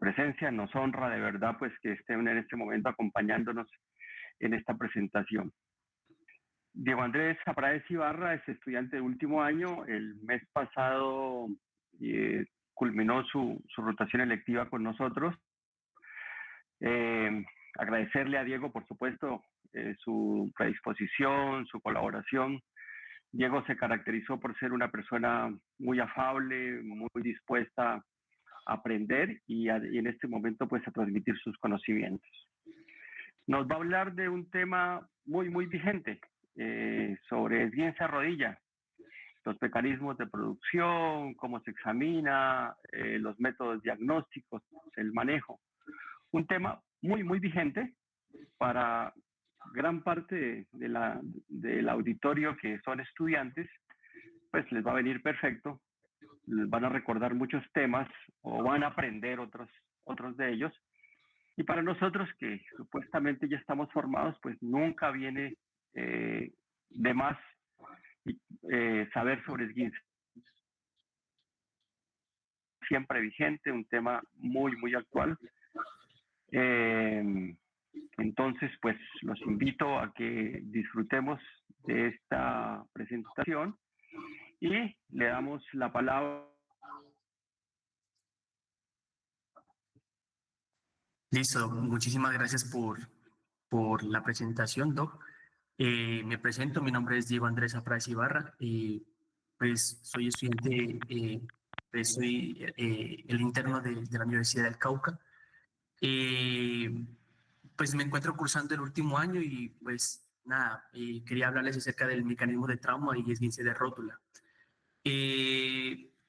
presencia. Nos honra de verdad pues que estén en este momento acompañándonos en esta presentación. Diego Andrés Apráez Ibarra es estudiante de último año. El mes pasado culminó su rotación electiva con nosotros. Agradecerle a Diego, por supuesto, su predisposición, su colaboración. Diego se caracterizó por ser una persona muy afable, muy dispuesta a aprender y en este momento pues a transmitir sus conocimientos. Nos va a hablar de un tema muy vigente sobre esguince a rodilla, los mecanismos de producción, cómo se examina, los métodos diagnósticos, el manejo. Un tema muy vigente para gran parte del auditorio que son estudiantes, pues les va a venir perfecto, van a recordar muchos temas o van a aprender otros de ellos. Y para nosotros que supuestamente ya estamos formados, pues nunca viene de más saber sobre esguince. Siempre vigente, un tema muy actual. Entonces, pues los invito a que disfrutemos de esta presentación y le damos la palabra. Listo, muchísimas gracias por la presentación, Doc. Me presento, mi nombre es Diego Andrés Apráez Ibarra y pues soy estudiante, pues soy el interno de la Universidad del Cauca. Pues me encuentro cursando el último año y pues nada, quería hablarles acerca del mecanismo de trauma y esguince de rótula.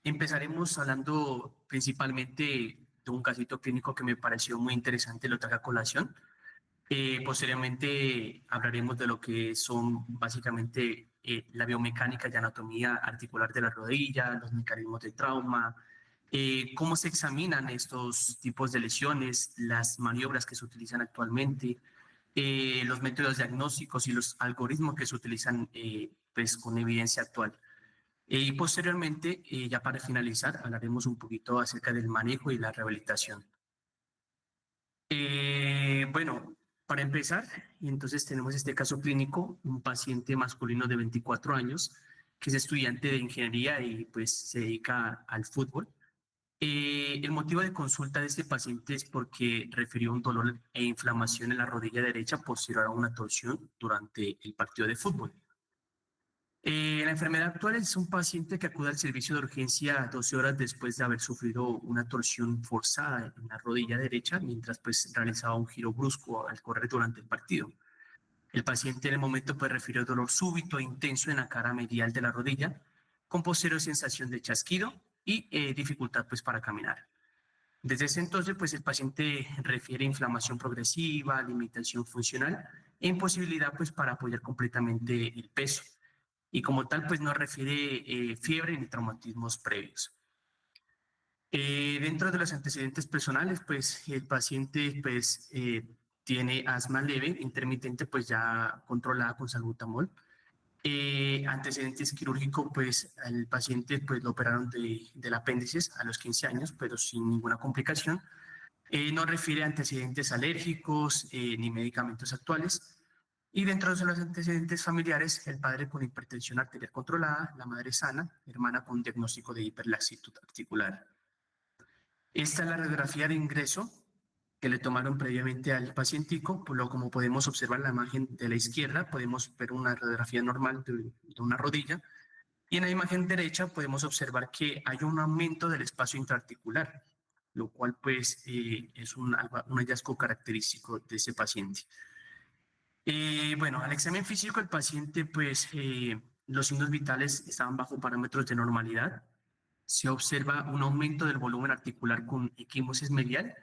Empezaremos hablando principalmente de un casito clínico que me pareció muy interesante, lo traje a colación. Posteriormente hablaremos de lo que son básicamente la biomecánica y anatomía articular de la rodilla, los mecanismos de trauma, cómo se examinan estos tipos de lesiones, las maniobras que se utilizan actualmente, los métodos diagnósticos y los algoritmos que se utilizan pues, con evidencia actual. Y posteriormente, ya para finalizar, hablaremos un poquito acerca del manejo y la rehabilitación. Bueno, para empezar, entonces tenemos este caso clínico, un paciente masculino de 24 años que es estudiante de ingeniería y pues se dedica al fútbol. El motivo de consulta de este paciente es porque refirió un dolor e inflamación en la rodilla derecha posterior a una torsión durante el partido de fútbol. La enfermedad actual es un paciente que acude al servicio de urgencia 12 horas después de haber sufrido una torsión forzada en la rodilla derecha mientras pues realizaba un giro brusco al correr durante el partido. El paciente en el momento pues refirió dolor súbito e intenso en la cara medial de la rodilla con posterior sensación de chasquido y dificultad pues para caminar. Desde ese entonces pues el paciente refiere inflamación progresiva, limitación funcional e imposibilidad pues para apoyar completamente el peso. Y como tal, pues no refiere fiebre ni traumatismos previos. Dentro de los antecedentes personales, pues el paciente pues, tiene asma leve, intermitente, pues ya controlada con salbutamol. Antecedentes quirúrgicos, pues al paciente pues, lo operaron del apéndice a los 15 años, pero sin ninguna complicación. No refiere antecedentes alérgicos ni medicamentos actuales. Y dentro de los antecedentes familiares, el padre con hipertensión arterial controlada, la madre sana, hermana con diagnóstico de hiperlaxitud articular. Esta es la radiografía de ingreso que le tomaron previamente al pacientico. Como podemos observar en la imagen de la izquierda, podemos ver una radiografía normal de una rodilla. Y en la imagen derecha podemos observar que hay un aumento del espacio intraarticular, lo cual pues es un hallazgo característico de ese paciente. Bueno, al examen físico del paciente, pues los signos vitales estaban bajo parámetros de normalidad. Se observa un aumento del volumen articular con equimosis medial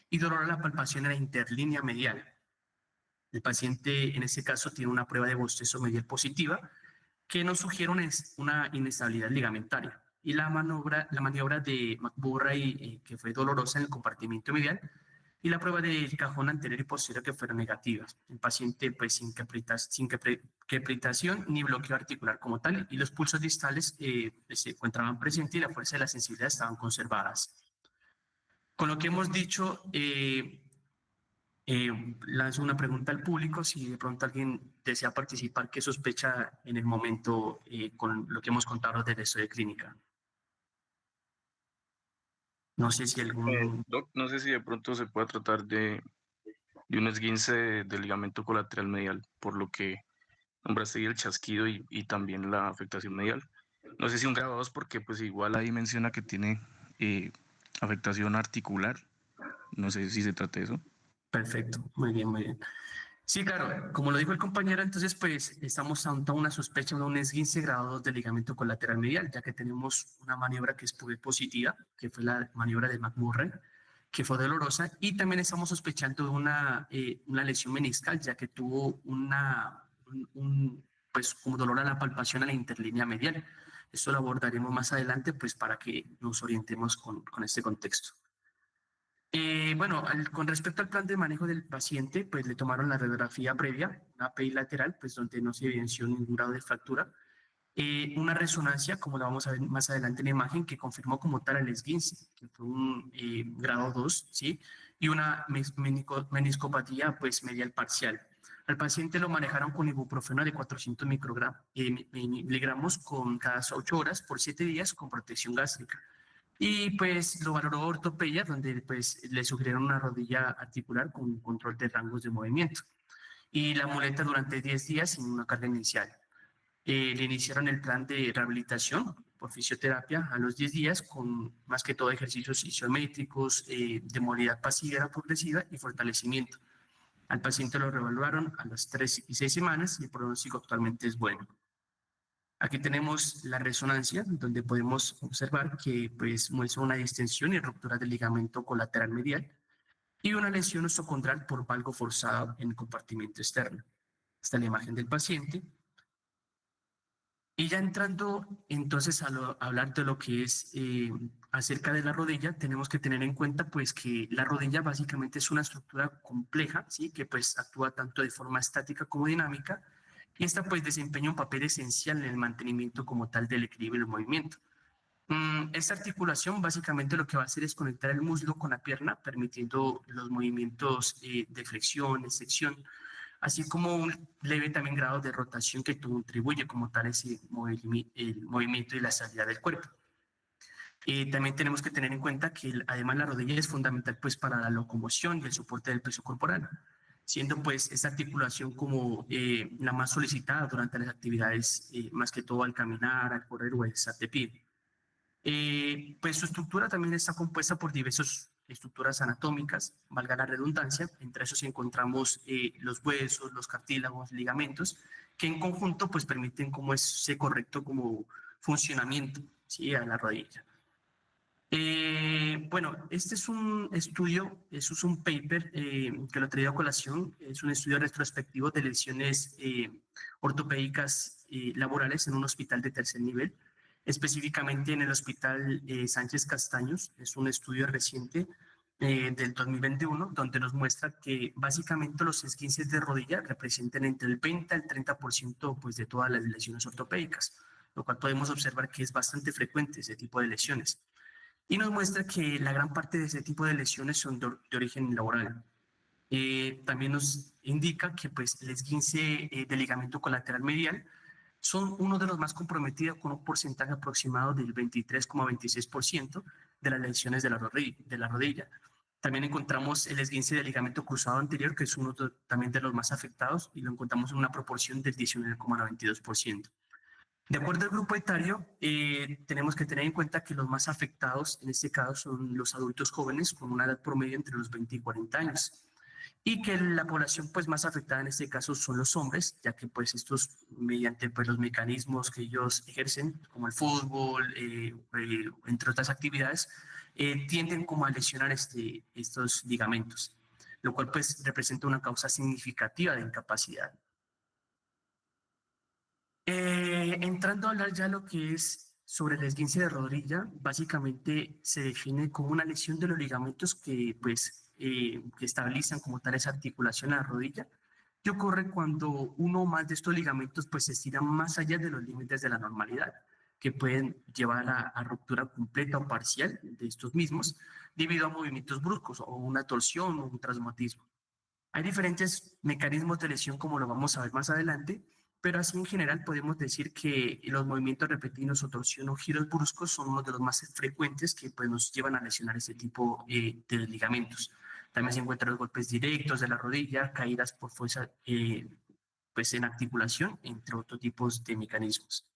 y dolor a la palpación en la interlínea medial. El paciente en este caso tiene una prueba de bostezo medial positiva que nos sugiere una inestabilidad ligamentaria. Y la maniobra de McMurray, que fue dolorosa en el compartimiento medial, y la prueba del cajón anterior y posterior que fueron negativas. El paciente pues sin crepitación ni bloqueo articular como tal, y los pulsos distales se encontraban presentes y la fuerza y la sensibilidad estaban conservadas. Con lo que hemos dicho, lanzo una pregunta al público, si de pronto alguien desea participar, ¿qué sospecha en el momento con lo que hemos contado del estudio de clínica? No sé si algún... Doc, no sé si de pronto se puede tratar de un esguince del ligamento colateral medial, por lo que nombraste ahí el chasquido y también la afectación medial. No sé si un grado 2, porque pues igual ahí menciona que tiene afectación articular. No sé si se trata de eso. Perfecto, muy bien, muy bien. Sí, claro, como lo dijo el compañero, entonces pues estamos ante una sospecha de un esguince grado 2 del ligamento colateral medial, ya que tenemos una maniobra que fue positiva, que fue la maniobra de McMurray, que fue dolorosa, y también estamos sospechando de una lesión meniscal, ya que tuvo pues como dolor a la palpación a la interlínea medial. Esto lo abordaremos más adelante, pues para que nos orientemos con este contexto. Bueno, con respecto al plan de manejo del paciente, pues le tomaron la radiografía previa, una API lateral, pues donde no se evidenció ningún grado de fractura, una resonancia, como la vamos a ver más adelante en la imagen, que confirmó como tal el esguince, que fue un grado 2, ¿sí? Y una meniscopatía, pues medial parcial. Al paciente lo manejaron con ibuprofeno de 400 miligramos con cada 8 horas por 7 días con protección gástrica. Y pues lo valoró ortopedia, donde pues le sugirieron una rodilla articular con control de rangos de movimiento. Y la muleta durante 10 días sin una carga inicial. Le iniciaron el plan de rehabilitación por fisioterapia a los 10 días con más que todo ejercicios isométricos, de movilidad pasiva progresiva y fortalecimiento. Al paciente lo reevaluaron a las 3 y 6 semanas y el pronóstico actualmente es bueno. Aquí tenemos la resonancia, donde podemos observar que pues, muestra una distensión y ruptura del ligamento colateral medial y una lesión osteocondral por valgo forzado en el compartimento externo. Esta es la imagen del paciente. Y ya entrando entonces a hablar de lo que es acerca de la rodilla, tenemos que tener en cuenta pues que la rodilla básicamente es una estructura compleja, ¿sí? Que pues actúa tanto de forma estática como dinámica, y esta pues desempeña un papel esencial en el mantenimiento como tal del equilibrio y el movimiento. Esta articulación básicamente lo que va a hacer es conectar el muslo con la pierna, permitiendo los movimientos de flexión, extensión, así como un leve también grado de rotación que contribuye como tal ese el movimiento y la estabilidad del cuerpo. También tenemos que tener en cuenta que además la rodilla es fundamental pues para la locomoción y el soporte del peso corporal, siendo pues esta articulación como la más solicitada durante las actividades, más que todo al caminar, al correr o al estar de pie. Pues su estructura también está compuesta por diversas estructuras anatómicas, valga la redundancia, entre esos encontramos los huesos, los cartílagos, ligamentos, que en conjunto pues permiten como ese correcto como funcionamiento, ¿sí? A la rodilla. Bueno, este es un estudio, eso es un paper que lo he traído a colación, es un estudio retrospectivo de lesiones ortopédicas laborales en un hospital de tercer nivel, específicamente en el Hospital Sánchez Castaños. Es un estudio reciente del 2021, donde nos muestra que básicamente los esguinces de rodilla representan entre el 20 al 30% pues, de todas las lesiones ortopédicas, lo cual podemos observar que es bastante frecuente ese tipo de lesiones. Y nos muestra que la gran parte de ese tipo de lesiones son de origen laboral. También nos indica que pues, el esguince del ligamento colateral medial son uno de los más comprometidos con un porcentaje aproximado del 23,26% de las lesiones de la rodilla. También encontramos el esguince del ligamento cruzado anterior, que es uno también de los más afectados, y lo encontramos en una proporción del 19,92%. De acuerdo al grupo etario, tenemos que tener en cuenta que los más afectados en este caso son los adultos jóvenes con una edad promedio entre los 20 y 40 años y que la población pues más afectada en este caso son los hombres, ya que pues estos mediante pues los mecanismos que ellos ejercen, como el fútbol, entre otras actividades, tienden como a lesionar estos ligamentos, lo cual pues representa una causa significativa de incapacidad. Entrando a hablar ya lo que es sobre el esguince de rodilla, básicamente se define como una lesión de los ligamentos que, pues, que estabilizan como tal esa articulación a la rodilla, que ocurre cuando uno o más de estos ligamentos pues, se estiran más allá de los límites de la normalidad. que pueden llevar a ruptura completa o parcial de estos mismos debido a movimientos bruscos o una torsión o un traumatismo. Hay diferentes mecanismos de lesión, como lo vamos a ver más adelante, pero así en general podemos decir que los movimientos repentinos o torsión o giros bruscos son uno de los más frecuentes que pues, nos llevan a lesionar este tipo de ligamentos. También se encuentran los golpes directos de la rodilla, caídas por fuerza pues en articulación, entre otros tipos de mecanismos.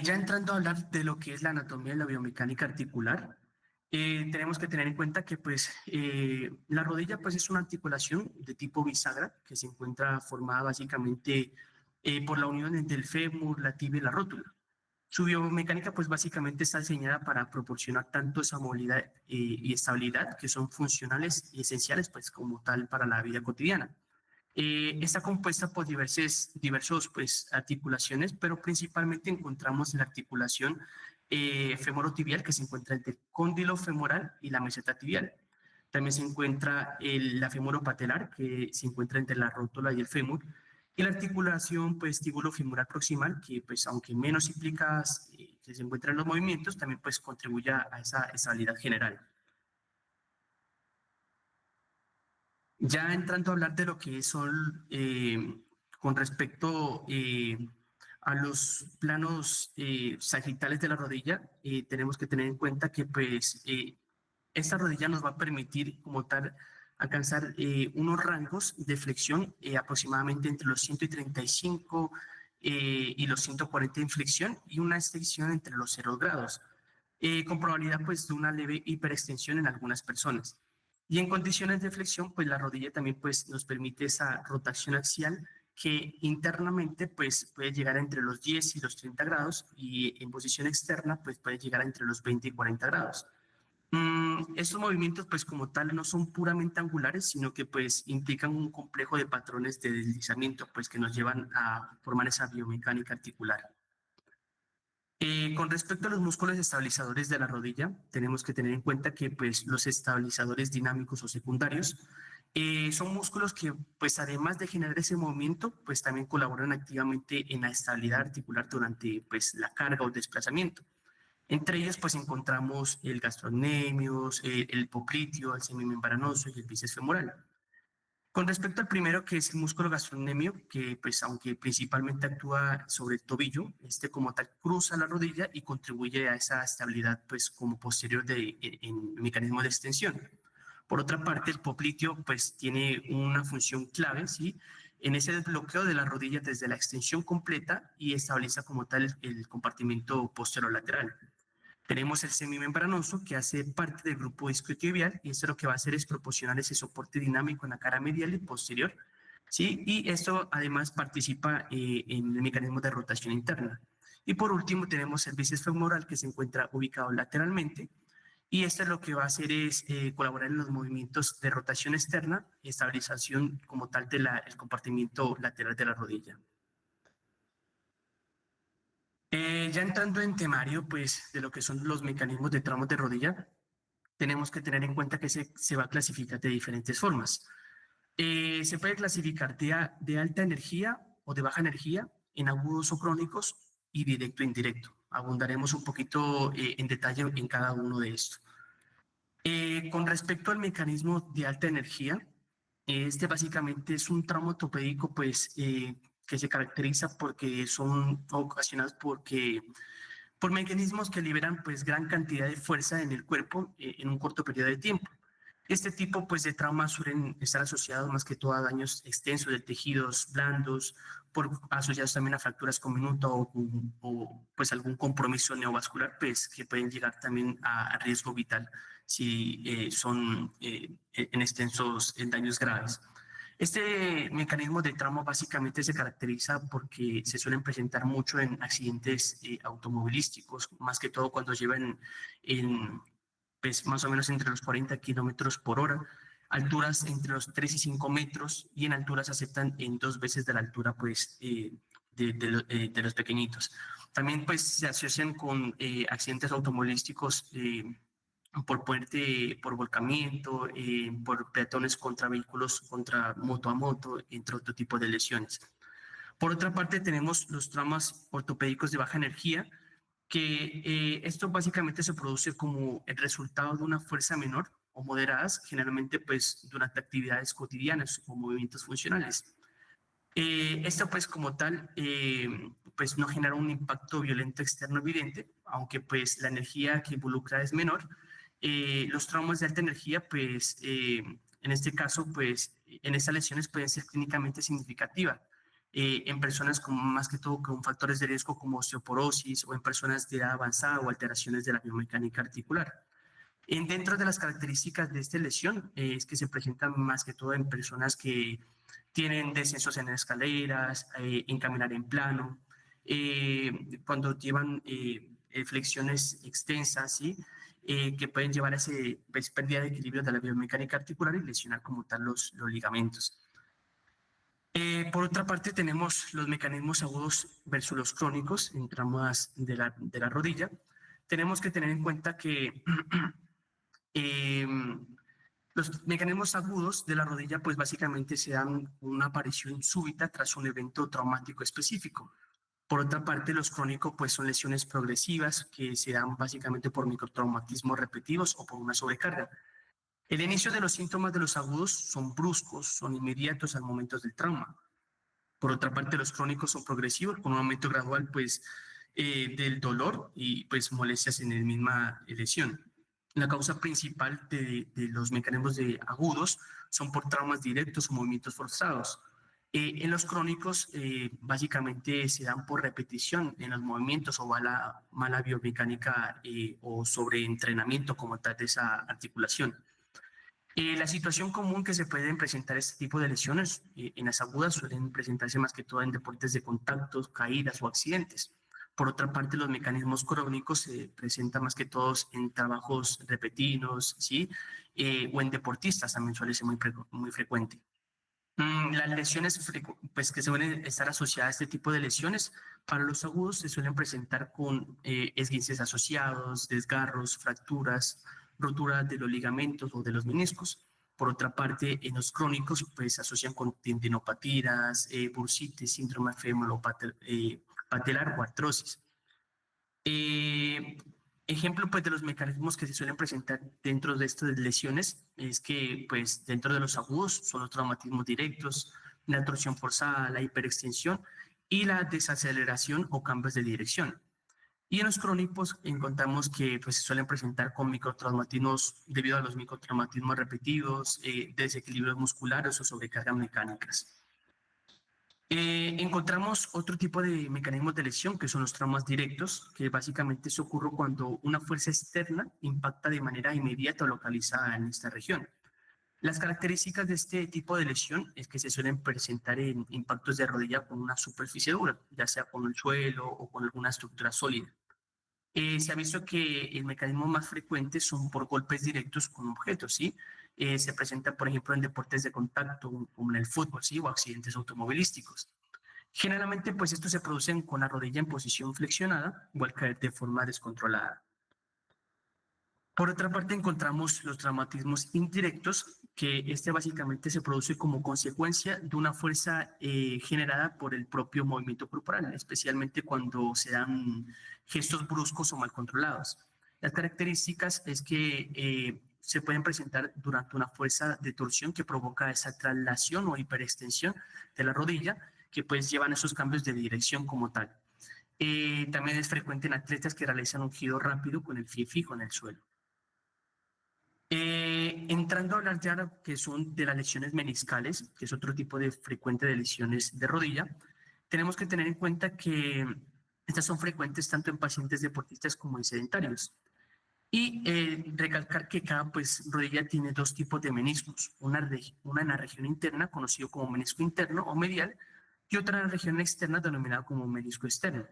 Ya entrando a hablar de lo que es la anatomía y la biomecánica articular, tenemos que tener en cuenta que pues, la rodilla pues, es una articulación de tipo bisagra que se encuentra formada básicamente por la unión entre el fémur, la tibia y la rótula. Su biomecánica pues, básicamente está diseñada para proporcionar tanto esa movilidad y estabilidad que son funcionales y esenciales pues, como tal para la vida cotidiana. Está compuesta por diversos pues, articulaciones, pero principalmente encontramos la articulación femorotibial que se encuentra entre el cóndilo femoral y la meseta tibial. También se encuentra la femoropatelar que se encuentra entre la rótula y el fémur. Y la articulación pues, tíbulo-femoral proximal que pues, aunque menos implicadas que se encuentran en los movimientos, también pues, contribuye a esa estabilidad general. Ya entrando a hablar de lo que son con respecto a los planos sagitales de la rodilla, tenemos que tener en cuenta que pues esta rodilla nos va a permitir como tal alcanzar unos rangos de flexión aproximadamente entre los 135 y los 140 de inflexión y una extensión entre los 0 grados, con probabilidad pues de una leve hiperextensión en algunas personas. Y en condiciones de flexión, pues la rodilla también pues, nos permite esa rotación axial que internamente pues, puede llegar entre los 10 y los 30 grados y en posición externa pues, puede llegar entre los 20 y 40 grados. Estos movimientos pues como tal no son puramente angulares, sino que pues implican un complejo de patrones de deslizamiento pues que nos llevan a formar esa biomecánica articular. Con respecto a los músculos estabilizadores de la rodilla, tenemos que tener en cuenta que pues, los estabilizadores dinámicos o secundarios son músculos que, pues, además de generar ese movimiento, pues también colaboran activamente en la estabilidad articular durante pues, la carga o desplazamiento. Entre ellos, pues encontramos el gastrocnemius, el popliteo, el semimembranoso y el bíceps femoral. Con respecto al primero, que es el músculo gastrocnemio, que pues aunque principalmente actúa sobre el tobillo, este como tal cruza la rodilla y contribuye a esa estabilidad pues como posterior en mecanismo de extensión. Por otra parte, el popliteo pues tiene una función clave, ¿sí? En ese desbloqueo de la rodilla desde la extensión completa y estabiliza como tal el compartimento posterolateral. Tenemos el semimembranoso que hace parte del grupo isquiotibial y esto lo que va a hacer es proporcionar ese soporte dinámico en la cara medial y posterior, ¿sí? Y esto además participa en el mecanismo de rotación interna. Y por último tenemos el bíceps femoral que se encuentra ubicado lateralmente y esto lo que va a hacer es colaborar en los movimientos de rotación externa y estabilización como tal del compartimiento lateral de la rodilla. Ya entrando en temario, pues, de lo que son los mecanismos de tramos de rodilla, tenemos que tener en cuenta que se va a clasificar de diferentes formas. Se puede clasificar de alta energía o de baja energía, en agudos o crónicos y directo e indirecto. Abundaremos un poquito en detalle en cada uno de estos. Con respecto al mecanismo de alta energía, este básicamente es un tramo ortopédico, pues, que se caracteriza porque son ocasionados por mecanismos que liberan pues gran cantidad de fuerza en el cuerpo en un corto periodo de tiempo. Este tipo pues de traumas suelen estar asociados más que todo a daños extensos de tejidos blandos, asociados también a fracturas con minuto o pues algún compromiso neovascular pues que pueden llegar también a riesgo vital si son en extensos en daños graves. Este mecanismo de trauma básicamente se caracteriza porque se suelen presentar mucho en accidentes automovilísticos, más que todo cuando llevan pues, más o menos entre los 40 kilómetros por hora, alturas entre los 3 y 5 metros y en alturas aceptan en 2 veces de la altura pues, de los pequeñitos. También pues, se asocian con accidentes automovilísticos por puente, por volcamiento, por peatones contra vehículos, contra moto a moto, entre otro tipo de lesiones. Por otra parte, tenemos los traumas ortopédicos de baja energía, que esto básicamente se produce como el resultado de una fuerza menor o moderadas, generalmente pues durante actividades cotidianas o movimientos funcionales. Esto pues como tal pues no genera un impacto violento externo evidente, aunque pues la energía que involucra es menor. Los traumas de alta energía pues en este caso pues en estas lesiones pueden ser clínicamente significativas en personas con más que todo con factores de riesgo como osteoporosis o en personas de edad avanzada o alteraciones de la biomecánica articular. Dentro de las características de esta lesión es que se presentan más que todo en personas que tienen descensos en escaleras, en caminar en plano, cuando llevan flexiones extensas, ¿sí? Que pueden llevar a esa pérdida de equilibrio de la biomecánica articular y lesionar como tal los ligamentos. Por otra parte, tenemos los mecanismos agudos versus los crónicos en traumas de la rodilla. Tenemos que tener en cuenta que los mecanismos agudos de la rodilla, pues básicamente se dan una aparición súbita tras un evento traumático específico. Por otra parte, los crónicos, pues son lesiones progresivas que se dan básicamente por microtraumatismos repetitivos o por una sobrecarga. El inicio de los síntomas de los agudos son bruscos, son inmediatos al momento del trauma. Por otra parte, los crónicos son progresivos con un aumento gradual, pues, del dolor y pues molestias en la misma lesión. La causa principal de los mecanismos de agudos son por traumas directos o movimientos forzados. En los crónicos, básicamente se dan por repetición en los movimientos o mala biomecánica o sobreentrenamiento como tal de esa articulación. La situación común que se pueden presentar este tipo de lesiones en las agudas suelen presentarse más que todo en deportes de contactos, caídas o accidentes. Por otra parte, los mecanismos crónicos se presentan más que todos en trabajos repetidos, ¿sí? O en deportistas también suele ser muy frecuente. Las lesiones pues, que suelen estar asociadas a este tipo de lesiones, para los agudos se suelen presentar con esguinces asociados, desgarros, fracturas, rotura de los ligamentos o de los meniscos. Por otra parte, en los crónicos pues, se asocian con tendinopatías, bursitis, síndrome patelar o artrosis. Ejemplo pues, de los mecanismos que se suelen presentar dentro de estas lesiones es que pues, dentro de los agudos son los traumatismos directos, la torsión forzada, la hiperextensión y la desaceleración o cambios de dirección. Y en los crónicos encontramos que pues, se suelen presentar con microtraumatismos debido a los microtraumatismos repetidos, desequilibrios musculares o sobrecargas mecánicas. Encontramos otro tipo de mecanismos de lesión que son los traumas directos, que básicamente se ocurre cuando una fuerza externa impacta de manera inmediata o localizada en esta región. Las características de este tipo de lesión es que se suelen presentar en impactos de rodilla con una superficie dura, ya sea con el suelo o con alguna estructura sólida. Se ha visto que el mecanismo más frecuente son por golpes directos con objetos, ¿sí? Se presenta, por ejemplo, en deportes de contacto, como en el fútbol, ¿sí? O accidentes automovilísticos. Generalmente, pues, estos se producen con la rodilla en posición flexionada o al caer de forma descontrolada. Por otra parte, encontramos los traumatismos indirectos, que básicamente se produce como consecuencia de una fuerza generada por el propio movimiento corporal, especialmente cuando se dan gestos bruscos o mal controlados. Las características es que se pueden presentar durante una fuerza de torsión que provoca esa traslación o hiperextensión de la rodilla, que pues llevan esos cambios de dirección como tal. También es frecuente en atletas que realizan un giro rápido con el pie fijo en el suelo. Entrando a hablar ya que son de las lesiones meniscales, que es otro tipo de frecuente de lesiones de rodilla, tenemos que tener en cuenta que estas son frecuentes tanto en pacientes deportistas como en sedentarios. Y recalcar que cada rodilla tiene dos tipos de meniscos, una en la región interna, conocido como menisco interno o medial, y otra en la región externa, denominada como menisco externo.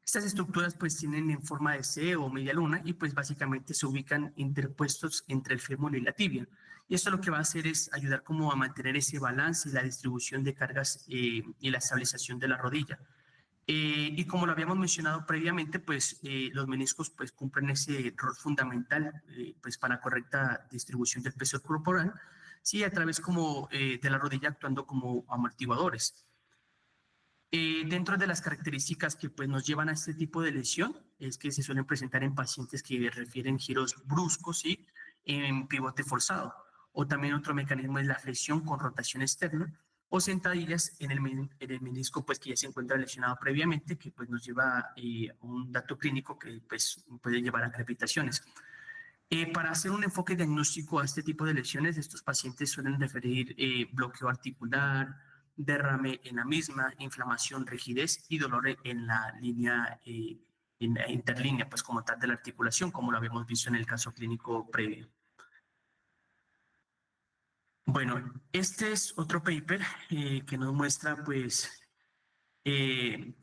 Estas estructuras pues tienen en forma de C o media luna y pues básicamente se ubican interpuestos entre el fémur y la tibia. Y esto lo que va a hacer es ayudar como a mantener ese balance y la distribución de cargas y la estabilización de la rodilla. Y como lo habíamos mencionado previamente, pues los meniscos pues cumplen ese rol fundamental pues para correcta distribución del peso corporal, sí, a través como de la rodilla actuando como amortiguadores. Dentro de las características que pues, nos llevan a este tipo de lesión es que se suelen presentar en pacientes que refieren giros bruscos y en pivote forzado. O también otro mecanismo es la flexión con rotación externa o sentadillas en el menisco pues, que ya se encuentra lesionado previamente, que pues, nos lleva a un dato clínico que pues, puede llevar a crepitaciones. Para hacer un enfoque diagnóstico a este tipo de lesiones, estos pacientes suelen referir bloqueo articular, derrame en la misma, inflamación, rigidez y dolor en la línea, en la interlínea, pues como tal de la articulación, como lo habíamos visto en el caso clínico previo. Bueno, este es otro paper que nos muestra, pues, el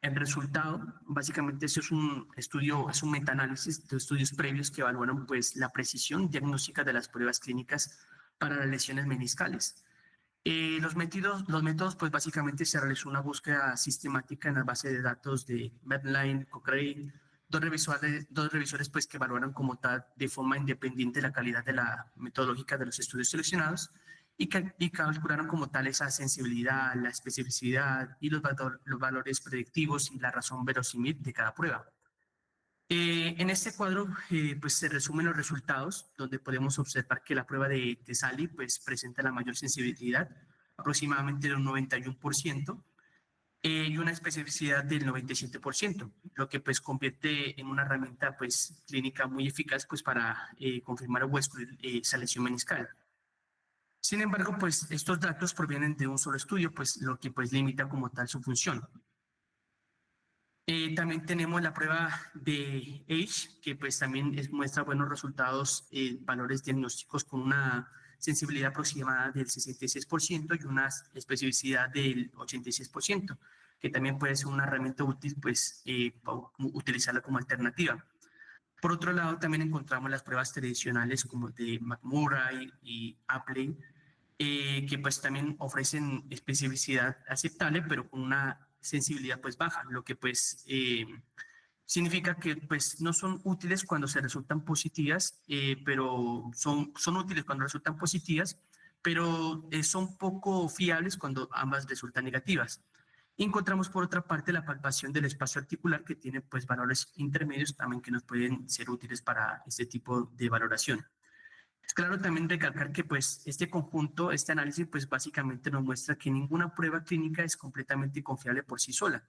resultado. Básicamente, eso es un estudio, es un metaanálisis de estudios previos que evaluaron, pues, la precisión diagnóstica de las pruebas clínicas para las lesiones meniscales. Los métodos, pues básicamente se realizó una búsqueda sistemática en la base de datos de Medline, Cochrane, dos revisores pues que evaluaron como tal de forma independiente la calidad de la metodológica de los estudios seleccionados y calcularon como tal esa sensibilidad, la especificidad y los valores predictivos y la razón verosímil de cada prueba. En este cuadro pues se resumen los resultados, donde podemos observar que la prueba de Tesali pues, presenta la mayor sensibilidad, aproximadamente del 91%, y una especificidad del 97%, lo que pues convierte en una herramienta pues, clínica muy eficaz pues, para confirmar o excluir esa lesión meniscal. Sin embargo, pues estos datos provienen de un solo estudio, pues lo que pues limita como tal su función. También tenemos la prueba de Age, que pues también muestra buenos resultados en valores diagnósticos con una sensibilidad aproximada del 66% y una especificidad del 86%, que también puede ser una herramienta útil, pues utilizarla como alternativa. Por otro lado, también encontramos las pruebas tradicionales como de McMurray y Apley, que pues también ofrecen especificidad aceptable, pero con una sensibilidad pues baja, lo que pues significa que pues no son útiles cuando se resultan positivas, pero son útiles cuando resultan positivas, pero son poco fiables cuando ambas resultan negativas. Y encontramos por otra parte la palpación del espacio articular que tiene pues valores intermedios también que nos pueden ser útiles para este tipo de valoración. Es claro también recalcar que pues este conjunto, este análisis pues básicamente nos muestra que ninguna prueba clínica es completamente confiable por sí sola,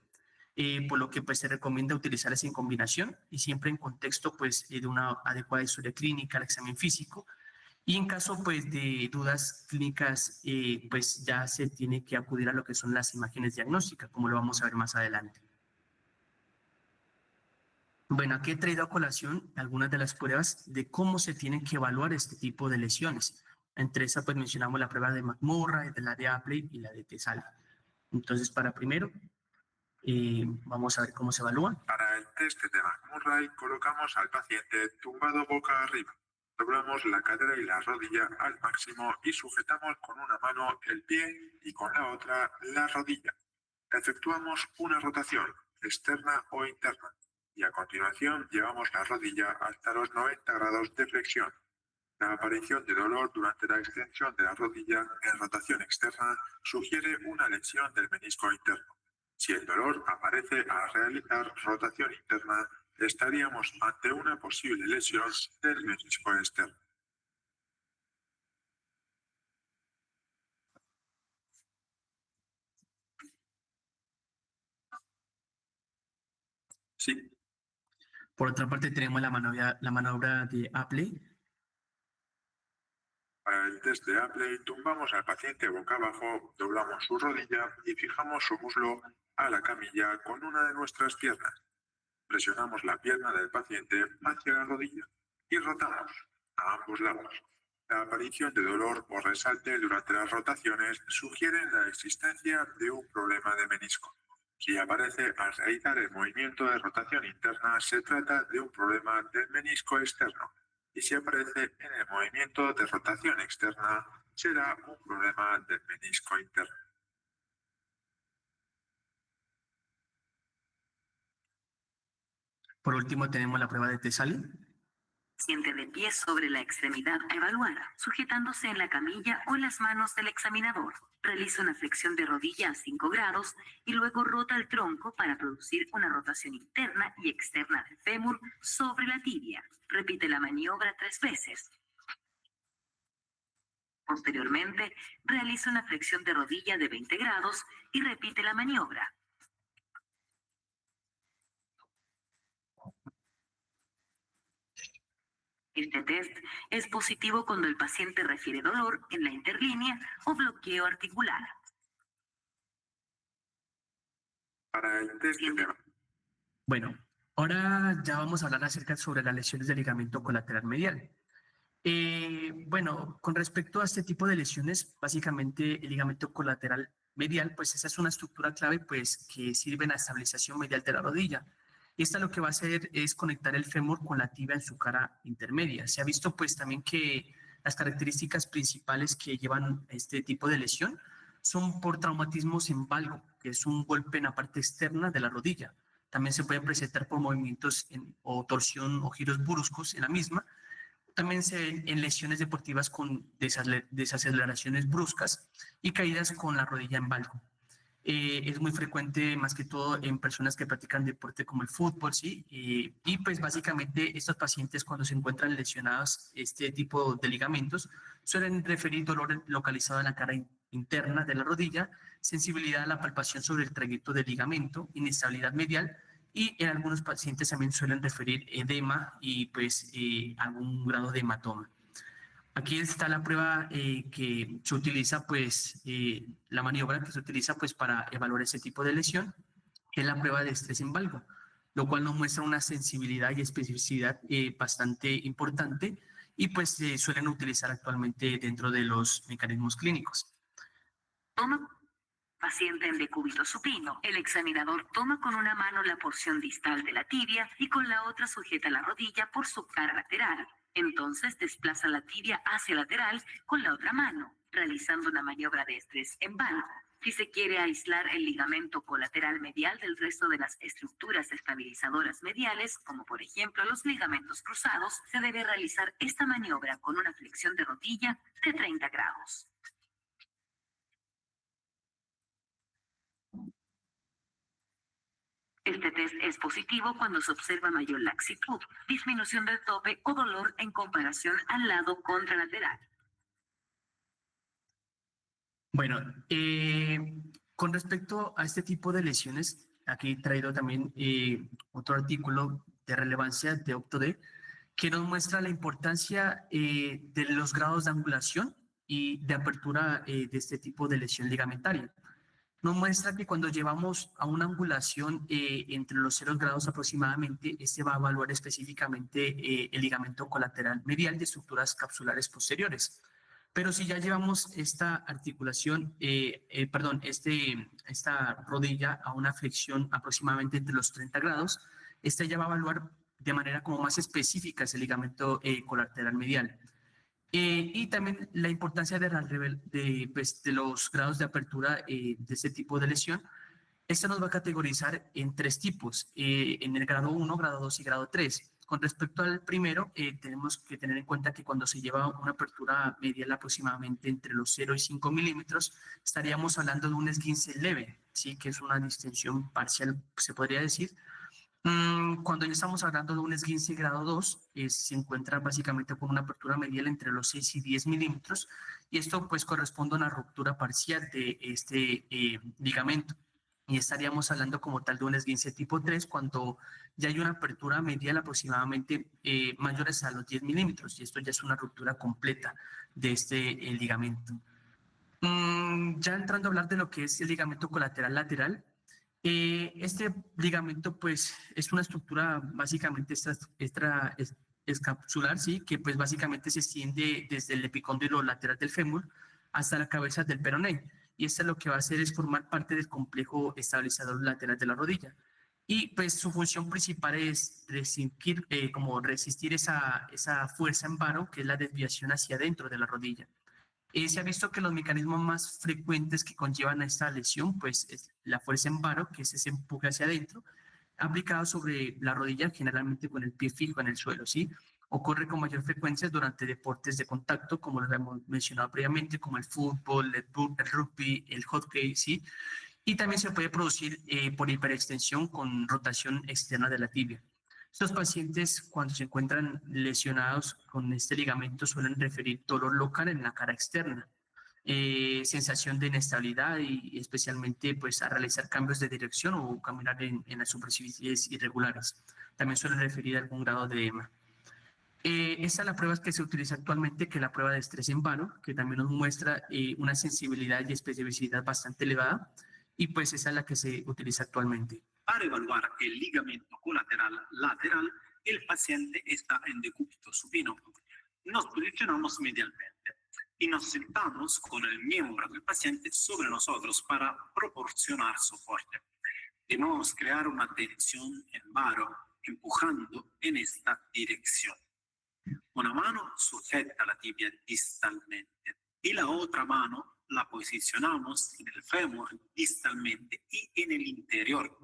por lo que pues se recomienda utilizarlas en combinación y siempre en contexto pues de una adecuada historia clínica, el examen físico y en caso pues de dudas clínicas pues ya se tiene que acudir a lo que son las imágenes diagnósticas, como lo vamos a ver más adelante. Bueno, aquí he traído a colación algunas de las pruebas de cómo se tienen que evaluar este tipo de lesiones. Entre esas, pues mencionamos la prueba de McMurray, de la de Apley y la de Tesali. Entonces, para primero, vamos a ver cómo se evalúa. Para el test de McMurray, colocamos al paciente tumbado boca arriba. Doblamos la cadera y la rodilla al máximo y sujetamos con una mano el pie y con la otra la rodilla. Efectuamos una rotación externa o interna y a continuación llevamos la rodilla hasta los 90 grados de flexión. La aparición de dolor durante la extensión de la rodilla en rotación externa sugiere una lesión del menisco interno. Si el dolor aparece al realizar rotación interna, estaríamos ante una posible lesión del menisco externo. Sí. Por otra parte, tenemos la maniobra de Apley. Para el test de Apley, tumbamos al paciente boca abajo, doblamos su rodilla y fijamos su muslo a la camilla con una de nuestras piernas. Presionamos la pierna del paciente hacia la rodilla y rotamos a ambos lados. La aparición de dolor o resalte durante las rotaciones sugiere la existencia de un problema de menisco. Si aparece al realizar el movimiento de rotación interna, se trata de un problema del menisco externo. Y si aparece en el movimiento de rotación externa, será un problema del menisco interno. Por último, tenemos la prueba de Tesali. Siente de pie sobre la extremidad a evaluar, sujetándose en la camilla o en las manos del examinador. Realiza una flexión de rodilla a 5 grados y luego rota el tronco para producir una rotación interna y externa del fémur sobre la tibia. Repite la maniobra 3 veces. Posteriormente, realiza una flexión de rodilla de 20 grados y repite la maniobra. Este test es positivo cuando el paciente refiere dolor en la interlínea o bloqueo articular. Para el test de... Bueno, ahora ya vamos a hablar acerca sobre las lesiones del ligamento colateral medial. Bueno, con respecto a este tipo de lesiones, básicamente el ligamento colateral medial, pues esa es una estructura clave pues que sirve en la estabilización medial de la rodilla. Y esta lo que va a hacer es conectar el fémur con la tibia en su cara intermedia. Se ha visto pues también que las características principales que llevan este tipo de lesión son por traumatismos en valgo, que es un golpe en la parte externa de la rodilla. También se pueden presentar por movimientos o torsión o giros bruscos en la misma. También se ven en lesiones deportivas con desaceleraciones bruscas y caídas con la rodilla en valgo. Es muy frecuente más que todo en personas que practican deporte como el fútbol, ¿sí? Y pues básicamente estos pacientes cuando se encuentran lesionados este tipo de ligamentos suelen referir dolor localizado en la cara interna de la rodilla, sensibilidad a la palpación sobre el trayecto del ligamento, inestabilidad medial, y en algunos pacientes también suelen referir edema y pues algún grado de hematoma. Aquí está la prueba que se utiliza, pues, la maniobra que se utiliza, pues, para evaluar ese tipo de lesión, que es la prueba de estrés en valgo, lo cual nos muestra una sensibilidad y especificidad bastante importante y, pues, se suelen utilizar actualmente dentro de los mecanismos clínicos. Toma paciente en decúbito supino. El examinador toma con una mano la porción distal de la tibia y con la otra sujeta la rodilla por su cara lateral. Entonces desplaza la tibia hacia lateral con la otra mano, realizando una maniobra de estrés en valgo. Si se quiere aislar el ligamento colateral medial del resto de las estructuras estabilizadoras mediales, como por ejemplo los ligamentos cruzados, se debe realizar esta maniobra con una flexión de rodilla de 30 grados. Este test es positivo cuando se observa mayor laxitud, disminución del tope o dolor en comparación al lado contralateral. Bueno, con respecto a este tipo de lesiones, aquí he traído también otro artículo de relevancia de Optode que nos muestra la importancia de los grados de angulación y de apertura de este tipo de lesión ligamentaria. Nos muestra que cuando llevamos a una angulación entre los 0 grados aproximadamente, este va a evaluar específicamente el ligamento colateral medial de estructuras capsulares posteriores. Pero si ya llevamos esta articulación, esta rodilla a una flexión aproximadamente entre los 30 grados, esta ya va a evaluar de manera como más específica ese ligamento colateral medial. Y también la importancia de los grados de apertura de este tipo de lesión. Esta nos va a categorizar en 3 tipos, en el grado 1, grado 2 y grado 3. Con respecto al primero, tenemos que tener en cuenta que cuando se lleva una apertura medial aproximadamente entre los 0 y 5 milímetros, estaríamos hablando de un esguince leve, ¿sí? Que es una distensión parcial, se podría decir. Cuando ya estamos hablando de un esguince grado 2, se encuentra básicamente con una apertura medial entre los 6 y 10 milímetros y esto pues corresponde a una ruptura parcial de este ligamento. Y estaríamos hablando como tal de un esguince tipo 3 cuando ya hay una apertura medial aproximadamente mayores a los 10 milímetros y esto ya es una ruptura completa de este ligamento. Ya entrando a hablar de lo que es el ligamento colateral lateral, este ligamento pues es una estructura básicamente extracapsular, ¿sí? Que pues básicamente se extiende desde el epicóndilo lateral del fémur hasta la cabeza del peroné. Y esto lo que va a hacer es formar parte del complejo estabilizador lateral de la rodilla. Y pues su función principal es resistir esa fuerza en varo, que es la desviación hacia adentro de la rodilla. Se ha visto que los mecanismos más frecuentes que conllevan a esta lesión, pues es la fuerza en varo, que es ese empuje hacia adentro, aplicado sobre la rodilla, generalmente con el pie fijo en el suelo, ¿sí? Ocurre con mayor frecuencia durante deportes de contacto, como lo hemos mencionado previamente, como el fútbol, el rugby, el hockey, ¿sí? Y también se puede producir por hiperextensión con rotación externa de la tibia. Estos pacientes, cuando se encuentran lesionados con este ligamento, suelen referir dolor local en la cara externa, sensación de inestabilidad y especialmente pues, a realizar cambios de dirección o caminar en las superficies irregulares. También suelen referir a algún grado de edema. Esta es la prueba que se utiliza actualmente, que es la prueba de estrés en vano, que también nos muestra una sensibilidad y especificidad bastante elevada, y pues esa es la que se utiliza actualmente. Para evaluar el ligamento colateral lateral, el paciente está en decúbito supino. Nos posicionamos medialmente y nos sentamos con el miembro del paciente sobre nosotros para proporcionar soporte. Debemos crear una tensión en varo, empujando en esta dirección. Una mano sujeta la tibia distalmente y la otra mano la posicionamos en el fémur distalmente y en el interior.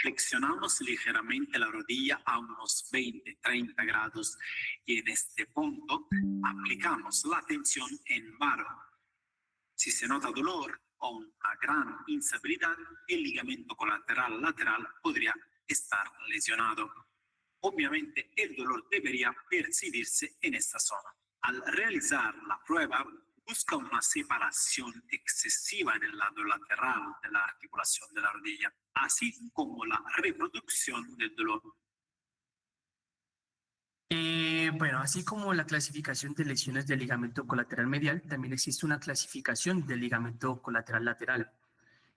Flexionamos ligeramente la rodilla a unos 20-30 grados y en este punto aplicamos la tensión en varo. Si se nota dolor o una gran instabilidad, el ligamento colateral lateral podría estar lesionado. Obviamente, el dolor debería percibirse en esta zona. Al realizar la prueba, busca una separación excesiva en el lado lateral de la articulación de la rodilla, así como la reproducción del dolor. Bueno, así como la clasificación de lesiones del ligamento colateral medial, también existe una clasificación del ligamento colateral lateral.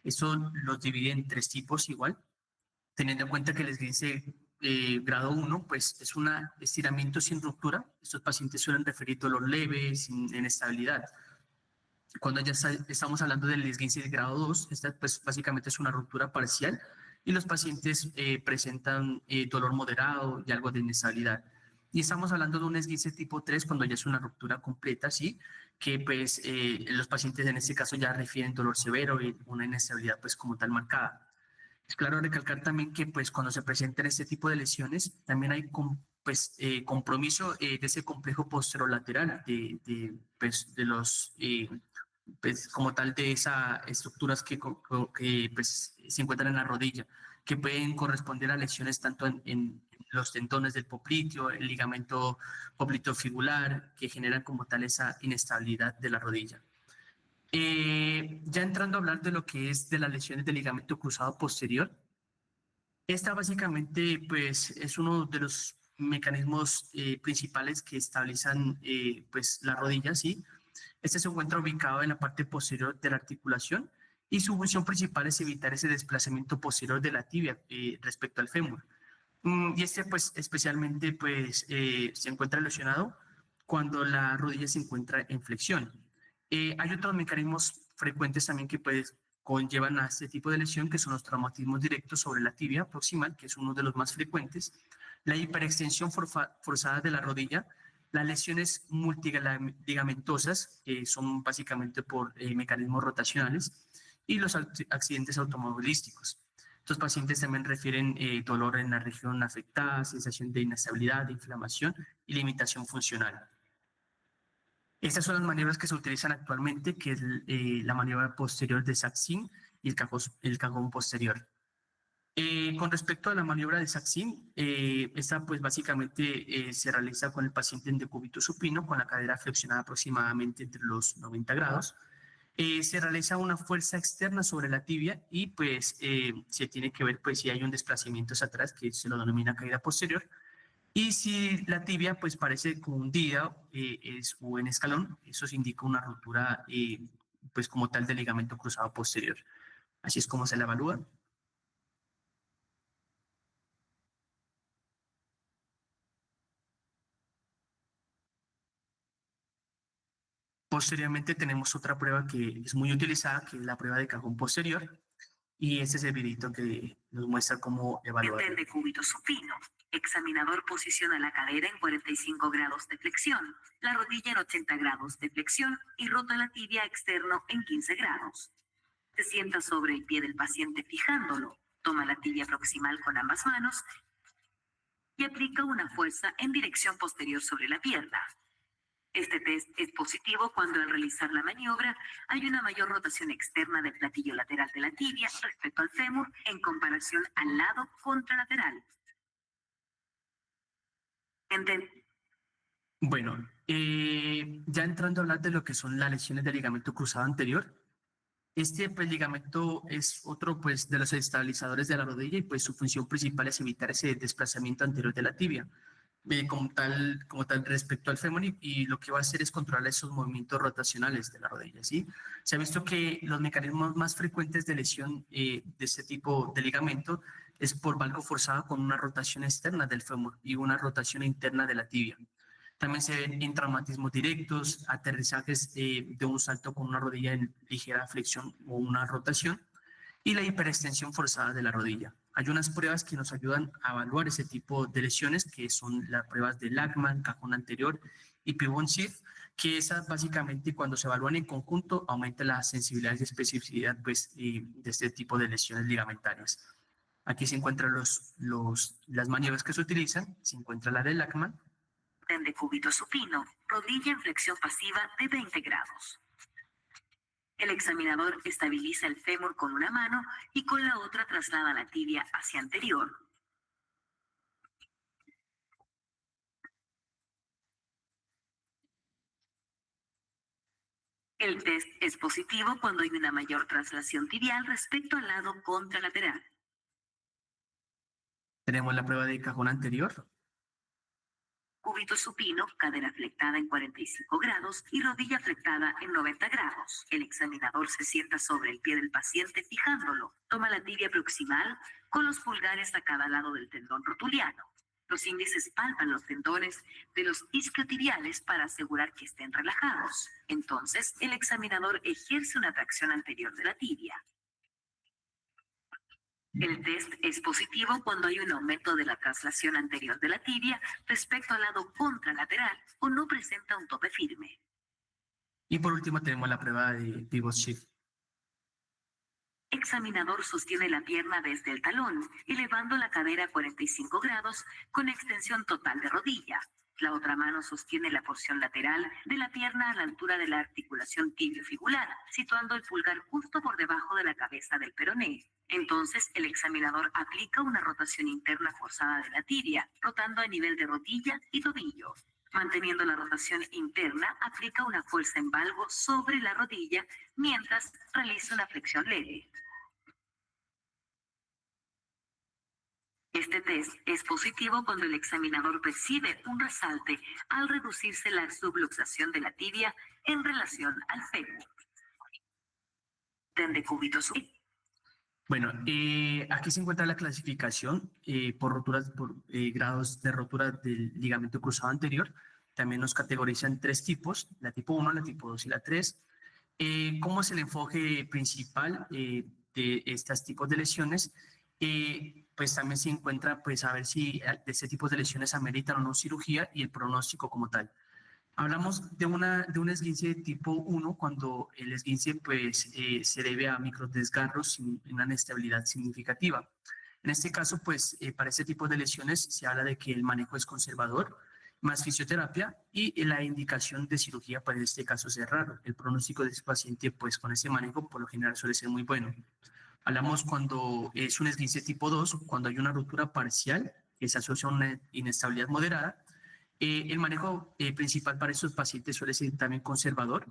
Eso los divide en 3 tipos igual, teniendo en cuenta que el esguince grado 1 pues, es un estiramiento sin ruptura. Estos pacientes suelen referir dolor leve, sin inestabilidad. Cuando ya estamos hablando del esguince de grado 2, esta pues, básicamente es una ruptura parcial y los pacientes presentan dolor moderado y algo de inestabilidad. Y estamos hablando de un esguince tipo 3 cuando ya es una ruptura completa, ¿sí? Que pues los pacientes en este caso ya refieren dolor severo y una inestabilidad pues como tal marcada. Es claro recalcar también que pues cuando se presentan este tipo de lesiones también hay compromiso de ese complejo posterolateral de los pues, como tal de esas estructuras que pues, se encuentran en la rodilla, que pueden corresponder a lesiones tanto en los tendones del popliteo, el ligamento popliteofibular, que generan como tal esa inestabilidad de la rodilla. Ya entrando a hablar de lo que es de las lesiones del ligamento cruzado posterior, esta básicamente pues, es uno de los mecanismos principales que estabilizan pues, la rodilla, ¿sí? Este se encuentra ubicado en la parte posterior de la articulación y su función principal es evitar ese desplazamiento posterior de la tibia respecto al fémur. Y este pues especialmente pues se encuentra lesionado cuando la rodilla se encuentra en flexión. Hay otros mecanismos frecuentes también que conllevan a este tipo de lesión, que son los traumatismos directos sobre la tibia proximal, que es uno de los más frecuentes, la hiperextensión forzada de la rodilla, las lesiones multiligamentosas, que son básicamente por mecanismos rotacionales, y los accidentes automovilísticos. Estos pacientes también refieren dolor en la región afectada, sensación de inestabilidad, de inflamación y limitación funcional. Estas son las maniobras que se utilizan actualmente, que es la maniobra posterior de Saxin y el cajón posterior. Con respecto a la maniobra de Saxin, esta pues básicamente se realiza con el paciente en decúbito supino, con la cadera flexionada aproximadamente entre los 90 grados. Se realiza una fuerza externa sobre la tibia y pues se tiene que ver pues si hay un desplazamiento hacia atrás, que se lo denomina caída posterior. Y si la tibia pues parece como hundida o en escalón, eso indica una ruptura pues como tal del ligamento cruzado posterior. Así es como se la evalúa. Posteriormente tenemos otra prueba que es muy utilizada, que es la prueba de cajón posterior. Y este es el videito que nos muestra cómo evaluar. En decúbito supino. Examinador posiciona la cadera en 45 grados de flexión, la rodilla en 80 grados de flexión y rota la tibia externo en 15 grados. Se sienta sobre el pie del paciente fijándolo. Toma la tibia proximal con ambas manos y aplica una fuerza en dirección posterior sobre la pierna. Este test es positivo cuando al realizar la maniobra hay una mayor rotación externa del platillo lateral de la tibia respecto al fémur en comparación al lado contralateral. Bueno, ya entrando a hablar de lo que son las lesiones del ligamento cruzado anterior, este pues, ligamento es otro pues, de los estabilizadores de la rodilla y pues su función principal es evitar ese desplazamiento anterior de la tibia, como tal respecto al fémur y lo que va a hacer es controlar esos movimientos rotacionales de la rodilla, ¿sí? Se ha visto que los mecanismos más frecuentes de lesión de este tipo de ligamento es por valgo forzado con una rotación externa del fémur y una rotación interna de la tibia. También se ven en traumatismos directos, aterrizajes de un salto con una rodilla en ligera flexión o una rotación y la hiperextensión forzada de la rodilla. Hay unas pruebas que nos ayudan a evaluar ese tipo de lesiones, que son las pruebas de Lachman, cajón anterior y pivot shift, que esas básicamente cuando se evalúan en conjunto aumenta la sensibilidad y especificidad pues, de este tipo de lesiones ligamentarias. Aquí se encuentran las maniobras que se utilizan, se encuentra la de Lachman, en decúbito supino, rodilla en flexión pasiva de 20 grados. El examinador estabiliza el fémur con una mano y con la otra traslada la tibia hacia anterior. El test es positivo cuando hay una mayor traslación tibial respecto al lado contralateral. Tenemos la prueba de cajón anterior. Cúbito supino, cadera flectada en 45 grados y rodilla flectada en 90 grados. El examinador se sienta sobre el pie del paciente fijándolo. Toma la tibia proximal con los pulgares a cada lado del tendón rotuliano. Los índices palpan los tendones de los isquiotibiales para asegurar que estén relajados. Entonces, el examinador ejerce una tracción anterior de la tibia. El test es positivo cuando hay un aumento de la traslación anterior de la tibia respecto al lado contralateral o no presenta un tope firme. Y por último tenemos la prueba de pivot shift. Examinador sostiene la pierna desde el talón, elevando la cadera a 45 grados con extensión total de rodilla. La otra mano sostiene la porción lateral de la pierna a la altura de la articulación tibiofibular, situando el pulgar justo por debajo de la cabeza del peroné. Entonces, el examinador aplica una rotación interna forzada de la tibia, rotando a nivel de rodilla y tobillo. Manteniendo la rotación interna, aplica una fuerza en valgo sobre la rodilla mientras realiza una flexión leve. Este test es positivo cuando el examinador percibe un resalte al reducirse la subluxación de la tibia en relación al fémur. Den decúbito supino. Bueno, aquí se encuentra la clasificación por roturas, por grados de rotura del ligamento cruzado anterior. También nos categorizan tres tipos, la tipo 1, la tipo 2 y la 3. ¿Cómo es el enfoque principal de estos tipos de lesiones? Pues también se encuentra pues a ver si de este tipo de lesiones ameritan o no cirugía y el pronóstico como tal. Hablamos de un esguince de tipo 1 cuando el esguince pues, se debe a microdesgarros sin una inestabilidad significativa. En este caso, pues para este tipo de lesiones se habla de que el manejo es conservador, más fisioterapia y la indicación de cirugía para este caso es raro. El pronóstico de este paciente pues con ese manejo por lo general suele ser muy bueno. Hablamos cuando es un esguince tipo 2, cuando hay una ruptura parcial que se asocia a una inestabilidad moderada. El manejo principal para estos pacientes suele ser también conservador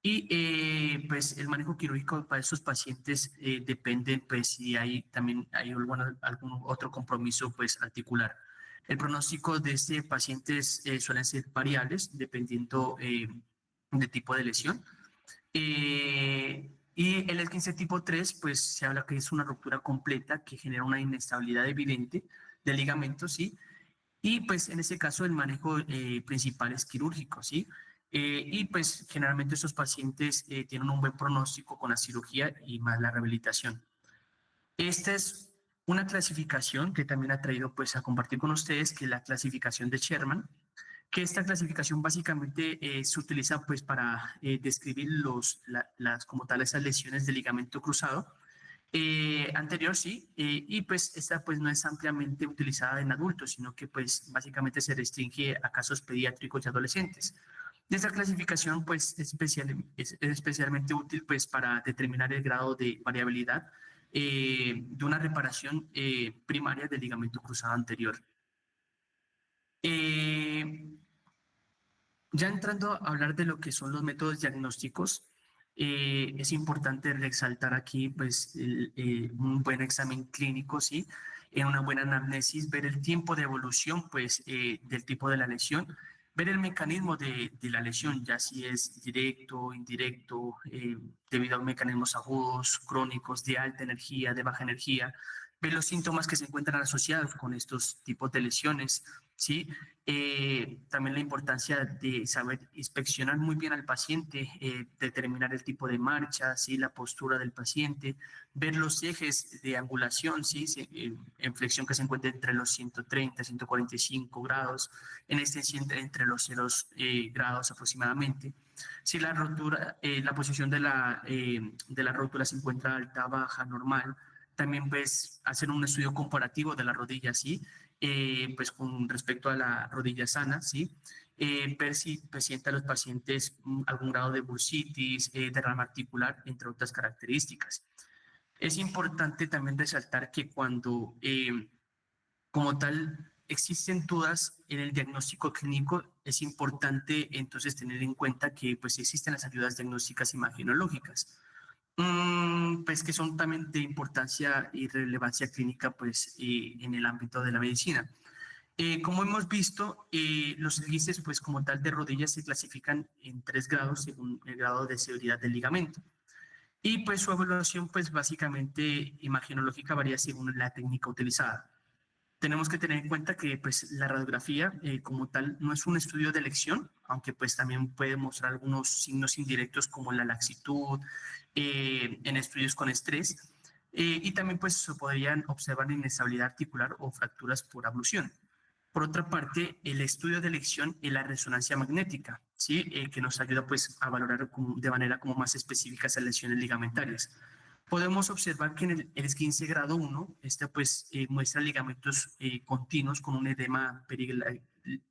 y pues el manejo quirúrgico para estos pacientes depende pues si también hay algún otro compromiso pues articular. El pronóstico de este pacientes suelen ser variables dependiendo del tipo de lesión. Y el esguince tipo 3 pues se habla que es una ruptura completa que genera una inestabilidad evidente del ligamento, ¿sí? Y pues en ese caso el manejo principal es quirúrgico, ¿sí? Y pues generalmente estos pacientes tienen un buen pronóstico con la cirugía y más la rehabilitación. Esta es una clasificación que también ha traído pues a compartir con ustedes, que es la clasificación de Sherman, que esta clasificación básicamente se utiliza pues para describir como tal esas lesiones de ligamento cruzado. Anterior sí, y pues esta pues no es ampliamente utilizada en adultos, sino que pues básicamente se restringe a casos pediátricos y adolescentes. Esta clasificación pues es especialmente útil pues para determinar el grado de variabilidad de una reparación primaria del ligamento cruzado anterior. Ya entrando a hablar de lo que son los métodos diagnósticos, es importante resaltar aquí pues un buen examen clínico, ¿sí? Una buena anamnesis, ver el tiempo de evolución pues del tipo de la lesión, ver el mecanismo de la lesión, ya si es directo, indirecto, debido a mecanismos agudos, crónicos, de alta energía, de baja energía, ver los síntomas que se encuentran asociados con estos tipos de lesiones, ¿sí? También la importancia de saber inspeccionar muy bien al paciente, determinar el tipo de marcha, ¿sí? La postura del paciente, ver los ejes de angulación, ¿sí? En flexión que se encuentra entre los 130 y 145 grados, en extensión entre los 0 grados aproximadamente. Si la rotura, la posición de la rótula se encuentra alta, baja, normal, también pues hacer un estudio comparativo de la rodilla, ¿sí? Pues con respecto a la rodilla sana, ¿sí? Ver si presenta a los pacientes algún grado de bursitis, derrame articular, entre otras características. Es importante también resaltar que cuando, como tal, existen dudas en el diagnóstico clínico, es importante entonces tener en cuenta que pues existen las ayudas diagnósticas imagenológicas. Pues que son también de importancia y relevancia clínica pues en el ámbito de la medicina. Como hemos visto, los esguinces pues como tal de rodillas se clasifican en 3 grados según el grado de severidad del ligamento. Y pues su evaluación pues básicamente imagenológica varía según la técnica utilizada. Tenemos que tener en cuenta que pues la radiografía como tal no es un estudio de elección, aunque pues también puede mostrar algunos signos indirectos como la laxitud en estudios con estrés y también pues se podrían observar inestabilidad articular o fracturas por ablución. Por otra parte, el estudio de elección es la resonancia magnética, ¿sí? Que nos ayuda pues a valorar de manera como más específica esas lesiones ligamentarias. Podemos observar que en el esguince grado 1, pues muestra ligamentos continuos con un edema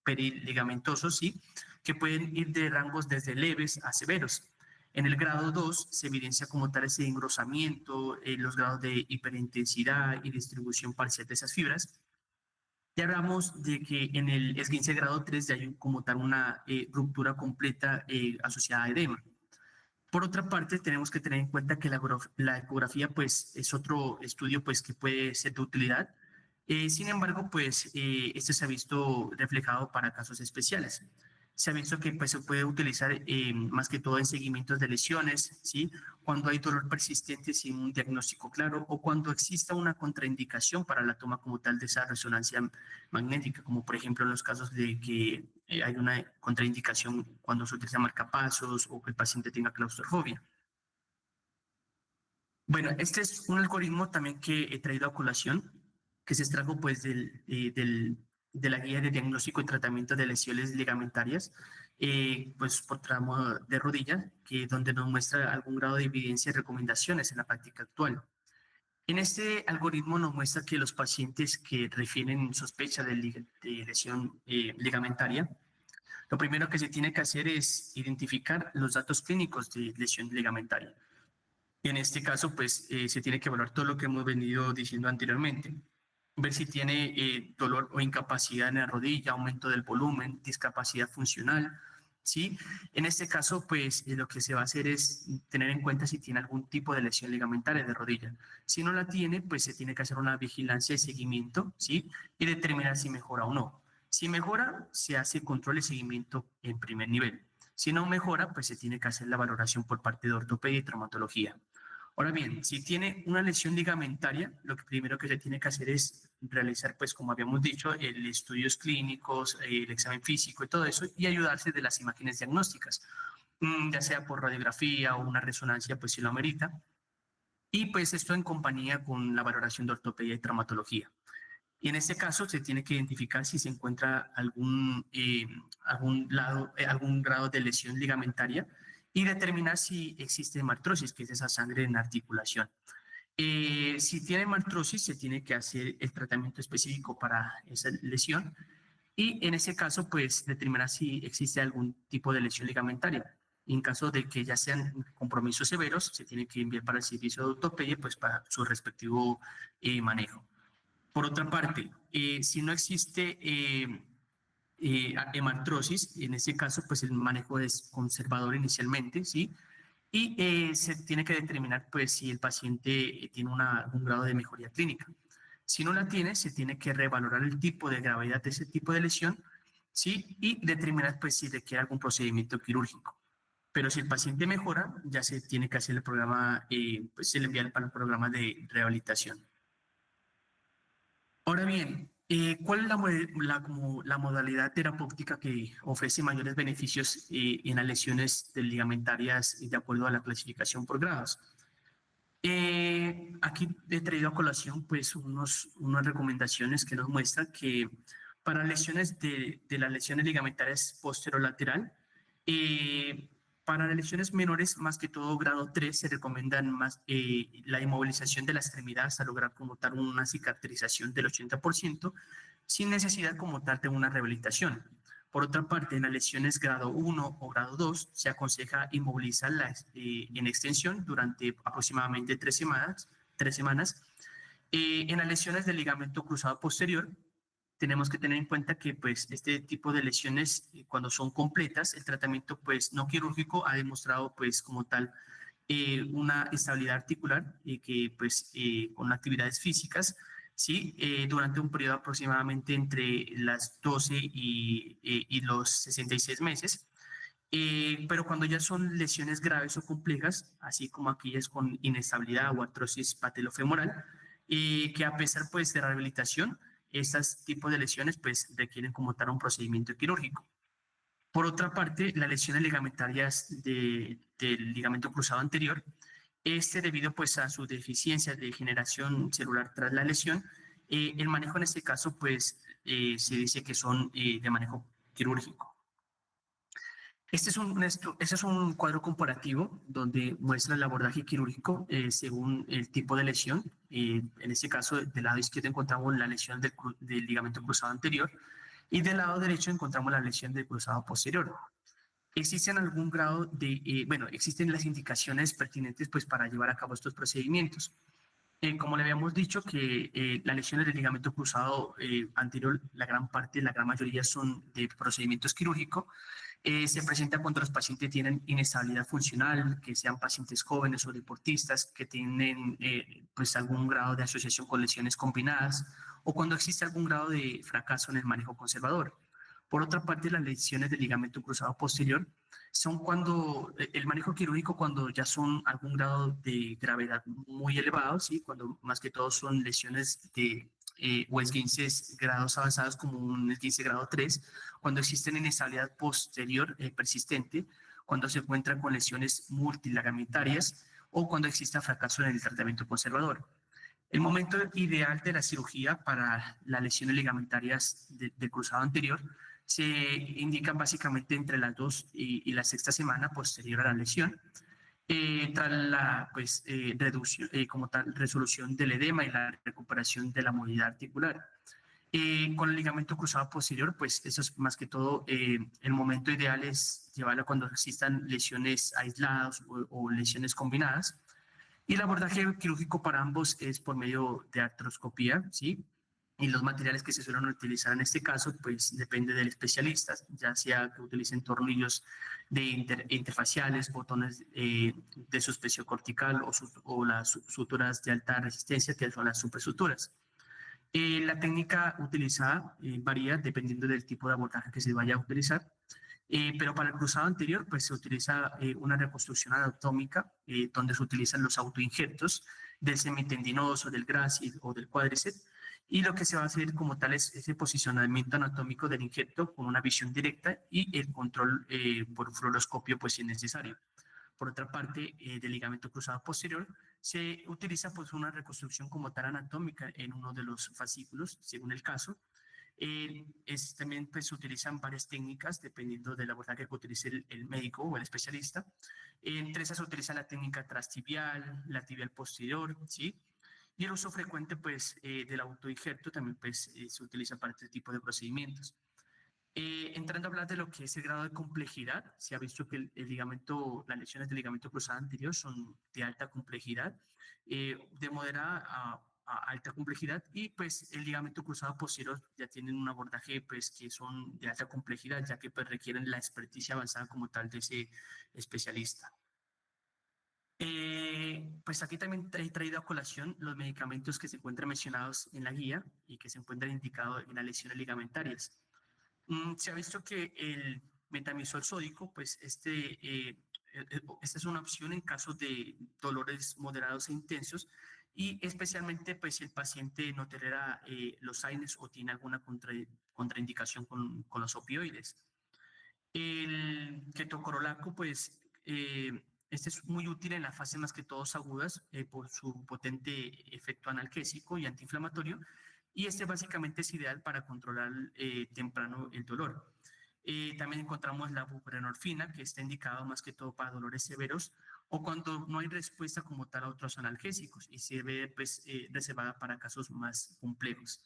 periligamentoso, ¿sí? Que pueden ir de rangos desde leves a severos. En el grado 2 se evidencia como tal ese engrosamiento, los grados de hiperintensidad y distribución parcial de esas fibras. Ya hablamos de que en el esguince grado 3 ya hay como tal una ruptura completa asociada a edema. Por otra parte, tenemos que tener en cuenta que la ecografía pues, es otro estudio pues, que puede ser de utilidad. Sin embargo, pues, este se ha visto reflejado para casos especiales. Se ha visto que pues, se puede utilizar más que todo en seguimientos de lesiones, ¿sí? Cuando hay dolor persistente sin un diagnóstico claro o cuando exista una contraindicación para la toma como tal de esa resonancia magnética, como por ejemplo en los casos de que hay una contraindicación cuando se utiliza marcapasos o que el paciente tenga claustrofobia. Bueno, este es un algoritmo también que he traído a colación, que se extrajo pues de la guía de diagnóstico y tratamiento de lesiones ligamentarias, pues por tramo de rodilla, donde nos muestra algún grado de evidencia y recomendaciones en la práctica actual. En este algoritmo nos muestra que los pacientes que refieren sospecha de lesión ligamentaria, lo primero que se tiene que hacer es identificar los datos clínicos de lesión ligamentaria. En este caso, pues se tiene que evaluar todo lo que hemos venido diciendo anteriormente. Ver si tiene dolor o incapacidad en la rodilla, aumento del volumen, discapacidad funcional, ¿sí? En este caso, pues lo que se va a hacer es tener en cuenta si tiene algún tipo de lesión ligamentaria de rodilla. Si no la tiene, pues se tiene que hacer una vigilancia y seguimiento, ¿sí? Y determinar si mejora o no. Si mejora, se hace control y seguimiento en primer nivel. Si no mejora, pues se tiene que hacer la valoración por parte de ortopedia y traumatología. Ahora bien, si tiene una lesión ligamentaria, lo que primero que se tiene que hacer es realizar, pues como habíamos dicho, el estudios clínicos, el examen físico y todo eso, y ayudarse de las imágenes diagnósticas, ya sea por radiografía o una resonancia, pues si lo amerita. Y pues esto en compañía con la valoración de ortopedia y traumatología. Y en este caso se tiene que identificar si se encuentra algún grado de lesión ligamentaria y determinar si existe hemartrosis, que es esa sangre en articulación. Si tiene artrosis, se tiene que hacer el tratamiento específico para esa lesión y en ese caso, pues determinar si existe algún tipo de lesión ligamentaria. En caso de que ya sean compromisos severos, se tiene que enviar para el servicio de ortopedia, pues para su respectivo manejo. Por otra parte, si no existe hemartrosis, en ese caso, pues el manejo es conservador inicialmente, ¿sí? Y se tiene que determinar, pues, si el paciente tiene un grado de mejoría clínica. Si no la tiene, se tiene que revalorar el tipo de gravedad de ese tipo de lesión, ¿sí? Y determinar, pues, si requiere algún procedimiento quirúrgico. Pero si el paciente mejora, ya se tiene que hacer el programa, pues se le envía para el programa de rehabilitación. Ahora bien, ¿cuál es la modalidad terapéutica que ofrece mayores beneficios en las lesiones ligamentarias de acuerdo a la clasificación por grados? Aquí he traído a colación pues unas recomendaciones que nos muestran que para lesiones de las lesiones ligamentarias posterolateral, para las lesiones menores, más que todo grado 3, se recomiendan más la inmovilización de la extremidad hasta lograr como tal una cicatrización del 80%, sin necesidad como tal de una rehabilitación. Por otra parte, en las lesiones grado 1 o grado 2 se aconseja inmovilizarlas en extensión durante aproximadamente 3 semanas. En las lesiones del ligamento cruzado posterior, tenemos que tener en cuenta que pues, este tipo de lesiones, cuando son completas, el tratamiento pues, no quirúrgico ha demostrado pues, como tal una estabilidad articular que pues, con actividades físicas, ¿sí? Durante un periodo aproximadamente entre las 12 y los 66 meses. Pero cuando ya son lesiones graves o complejas, así como aquellas con inestabilidad o artrosis patelofemoral, que a pesar pues, de la rehabilitación, estos tipos de lesiones pues, requieren como tal un procedimiento quirúrgico. Por otra parte, las lesiones ligamentarias del ligamento cruzado anterior, debido pues a su deficiencia de generación celular tras la lesión, el manejo en este caso pues se dice que son de manejo quirúrgico. Este es un cuadro comparativo donde muestra el abordaje quirúrgico según el tipo de lesión. En este caso, del lado izquierdo encontramos la lesión del ligamento cruzado anterior y del lado derecho encontramos la lesión del cruzado posterior. Existen algún grado de, existen las indicaciones pertinentes pues, para llevar a cabo estos procedimientos. Como le habíamos dicho, que las lesiones del ligamento cruzado anterior, la gran mayoría son de procedimientos quirúrgicos. Se presenta cuando los pacientes tienen inestabilidad funcional, que sean pacientes jóvenes o deportistas, que tienen pues algún grado de asociación con lesiones combinadas o cuando existe algún grado de fracaso en el manejo conservador. Por otra parte, las lesiones del ligamento cruzado posterior son cuando el manejo quirúrgico cuando ya son algún grado de gravedad muy elevado, ¿sí? Cuando más que todo son lesiones de o esguinces grados avanzados como un esguince grado 3, cuando existen inestabilidad posterior persistente, cuando se encuentran con lesiones multilagamentarias o cuando exista fracaso en el tratamiento conservador. El momento ideal de la cirugía para las lesiones ligamentarias del cruzado anterior se indican básicamente entre las 2 y la 6ª semana posterior a la lesión, tras la reducción, como tal, resolución del edema y la recuperación de la movilidad articular. Con el ligamento cruzado posterior, pues eso es más que todo, el momento ideal es llevarlo cuando existan lesiones aisladas o lesiones combinadas. Y el abordaje quirúrgico para ambos es por medio de artroscopía, ¿sí? Y los materiales que se suelen utilizar en este caso, pues depende del especialista, ya sea que utilicen tornillos interfaciales, botones de suspensión cortical o las suturas de alta resistencia, que son las supersuturas. La técnica utilizada varía dependiendo del tipo de abordaje que se vaya a utilizar. Pero para el cruzado anterior, pues se utiliza una reconstrucción anatómica donde se utilizan los autoinjertos del semitendinoso, del grácil o del cuádriceps. Y lo que se va a hacer como tal es ese posicionamiento anatómico del injerto con una visión directa y el control por fluoroscopio, pues si es necesario. Por otra parte, del ligamento cruzado posterior, se utiliza pues una reconstrucción como tal anatómica en uno de los fascículos, según el caso, También pues, se utilizan varias técnicas dependiendo del abordaje que utilice el médico o el especialista. Entre esas se utiliza la técnica transtibial, la tibial posterior, ¿sí? Y el uso frecuente pues, del autoinjerto también pues, se utiliza para este tipo de procedimientos. Entrando a hablar de lo que es el grado de complejidad, se ha visto que las lesiones del ligamento cruzado anterior son de alta complejidad, de moderada a alta complejidad, y pues el ligamento cruzado posterior ya tienen un abordaje pues que son de alta complejidad, ya que pues requieren la experticia avanzada como tal de ese especialista. Pues aquí también he traído a colación los medicamentos que se encuentran mencionados en la guía y que se encuentran indicados en las lesiones ligamentarias. Se ha visto que el metamizol sódico, pues esta es una opción en casos de dolores moderados e intensos, y especialmente pues si el paciente no tolera los AINES o tiene alguna contraindicación con los opioides. El ketocorolaco, pues este es muy útil en las fases más que todos agudas por su potente efecto analgésico y antiinflamatorio, y este básicamente es ideal para controlar temprano el dolor. También encontramos la buprenorfina, que está indicado más que todo para dolores severos o cuando no hay respuesta como tal a otros analgésicos y se ve pues, reservada para casos más complejos.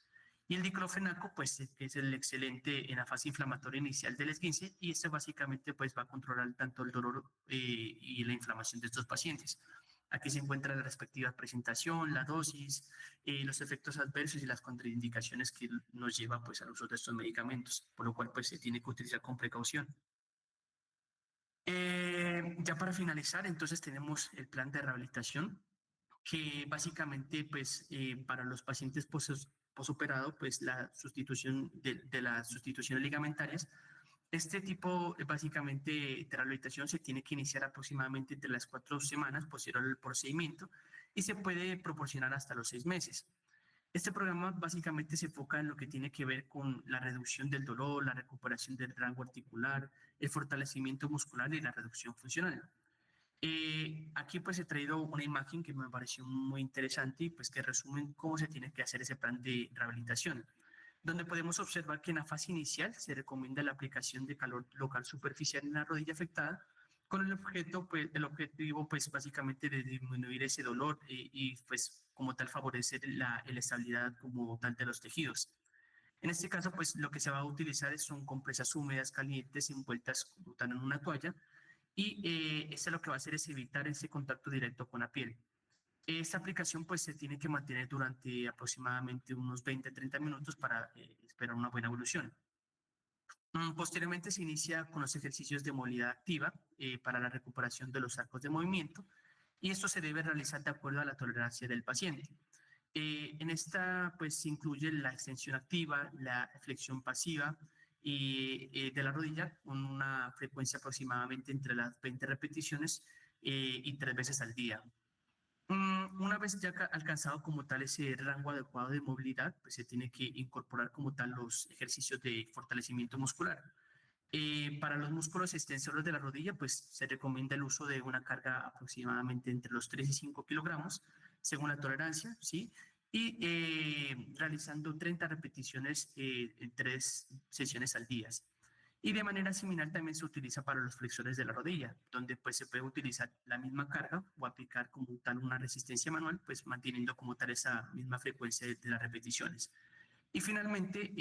Y el diclofenaco, pues, que es el excelente en la fase inflamatoria inicial del esguince, y este básicamente pues, va a controlar tanto el dolor y la inflamación de estos pacientes. Aquí se encuentra la respectiva presentación, la dosis, los efectos adversos y las contraindicaciones que nos lleva pues, al uso de estos medicamentos, por lo cual pues, se tiene que utilizar con precaución. Ya para finalizar, entonces tenemos el plan de rehabilitación, que básicamente pues, para los pacientes posoperado, pues la sustitución de las sustituciones ligamentarias. Este tipo, básicamente, de rehabilitación se tiene que iniciar aproximadamente entre las 4 semanas posterior al procedimiento y se puede proporcionar hasta los 6 meses. Este programa básicamente se enfoca en lo que tiene que ver con la reducción del dolor, la recuperación del rango articular, el fortalecimiento muscular y la reducción funcional. Aquí pues he traído una imagen que me pareció muy interesante y pues que resume cómo se tiene que hacer ese plan de rehabilitación, donde podemos observar que en la fase inicial se recomienda la aplicación de calor local superficial en la rodilla afectada con el objetivo pues básicamente de disminuir ese dolor y pues como tal favorecer la estabilidad como tal de los tejidos. En este caso pues lo que se va a utilizar son compresas húmedas calientes envueltas como tal en una toalla, y esto lo que va a hacer es evitar ese contacto directo con la piel. Esta aplicación pues se tiene que mantener durante aproximadamente unos 20-30 minutos para esperar una buena evolución. Posteriormente se inicia con los ejercicios de movilidad activa para la recuperación de los arcos de movimiento, y esto se debe realizar de acuerdo a la tolerancia del paciente. En esta pues se incluye la extensión activa, la flexión pasiva de la rodilla con una frecuencia aproximadamente entre las 20 repeticiones y 3 veces al día. Una vez ya alcanzado como tal ese rango adecuado de movilidad, pues se tiene que incorporar como tal los ejercicios de fortalecimiento muscular. Para los músculos extensores de la rodilla, pues se recomienda el uso de una carga aproximadamente entre los 3 y 5 kilogramos, según la tolerancia, ¿sí? Y realizando 30 repeticiones en 3 sesiones al día. Y de manera similar también se utiliza para los flexores de la rodilla, donde pues se puede utilizar la misma carga o aplicar como tal una resistencia manual, pues manteniendo como tal esa misma frecuencia de las repeticiones. Y finalmente,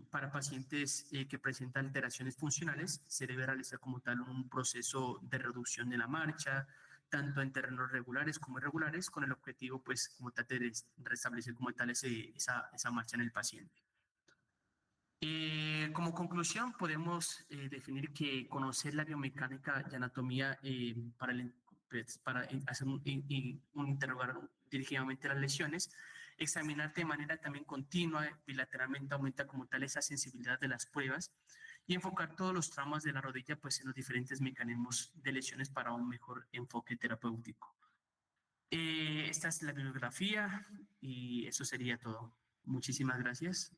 para pacientes que presentan alteraciones funcionales, se debe realizar como tal un proceso de reducción de la marcha, tanto en terrenos regulares como irregulares, con el objetivo, pues, como tal, de restablecer como tal esa marcha en el paciente. Como conclusión, podemos definir que conocer la biomecánica y anatomía para hacer un interrogar dirigidamente las lesiones, examinar de manera también continua, bilateralmente, aumenta como tal esa sensibilidad de las pruebas, y enfocar todos los traumas de la rodilla pues, en los diferentes mecanismos de lesiones para un mejor enfoque terapéutico. Esta es la bibliografía y eso sería todo. Muchísimas gracias.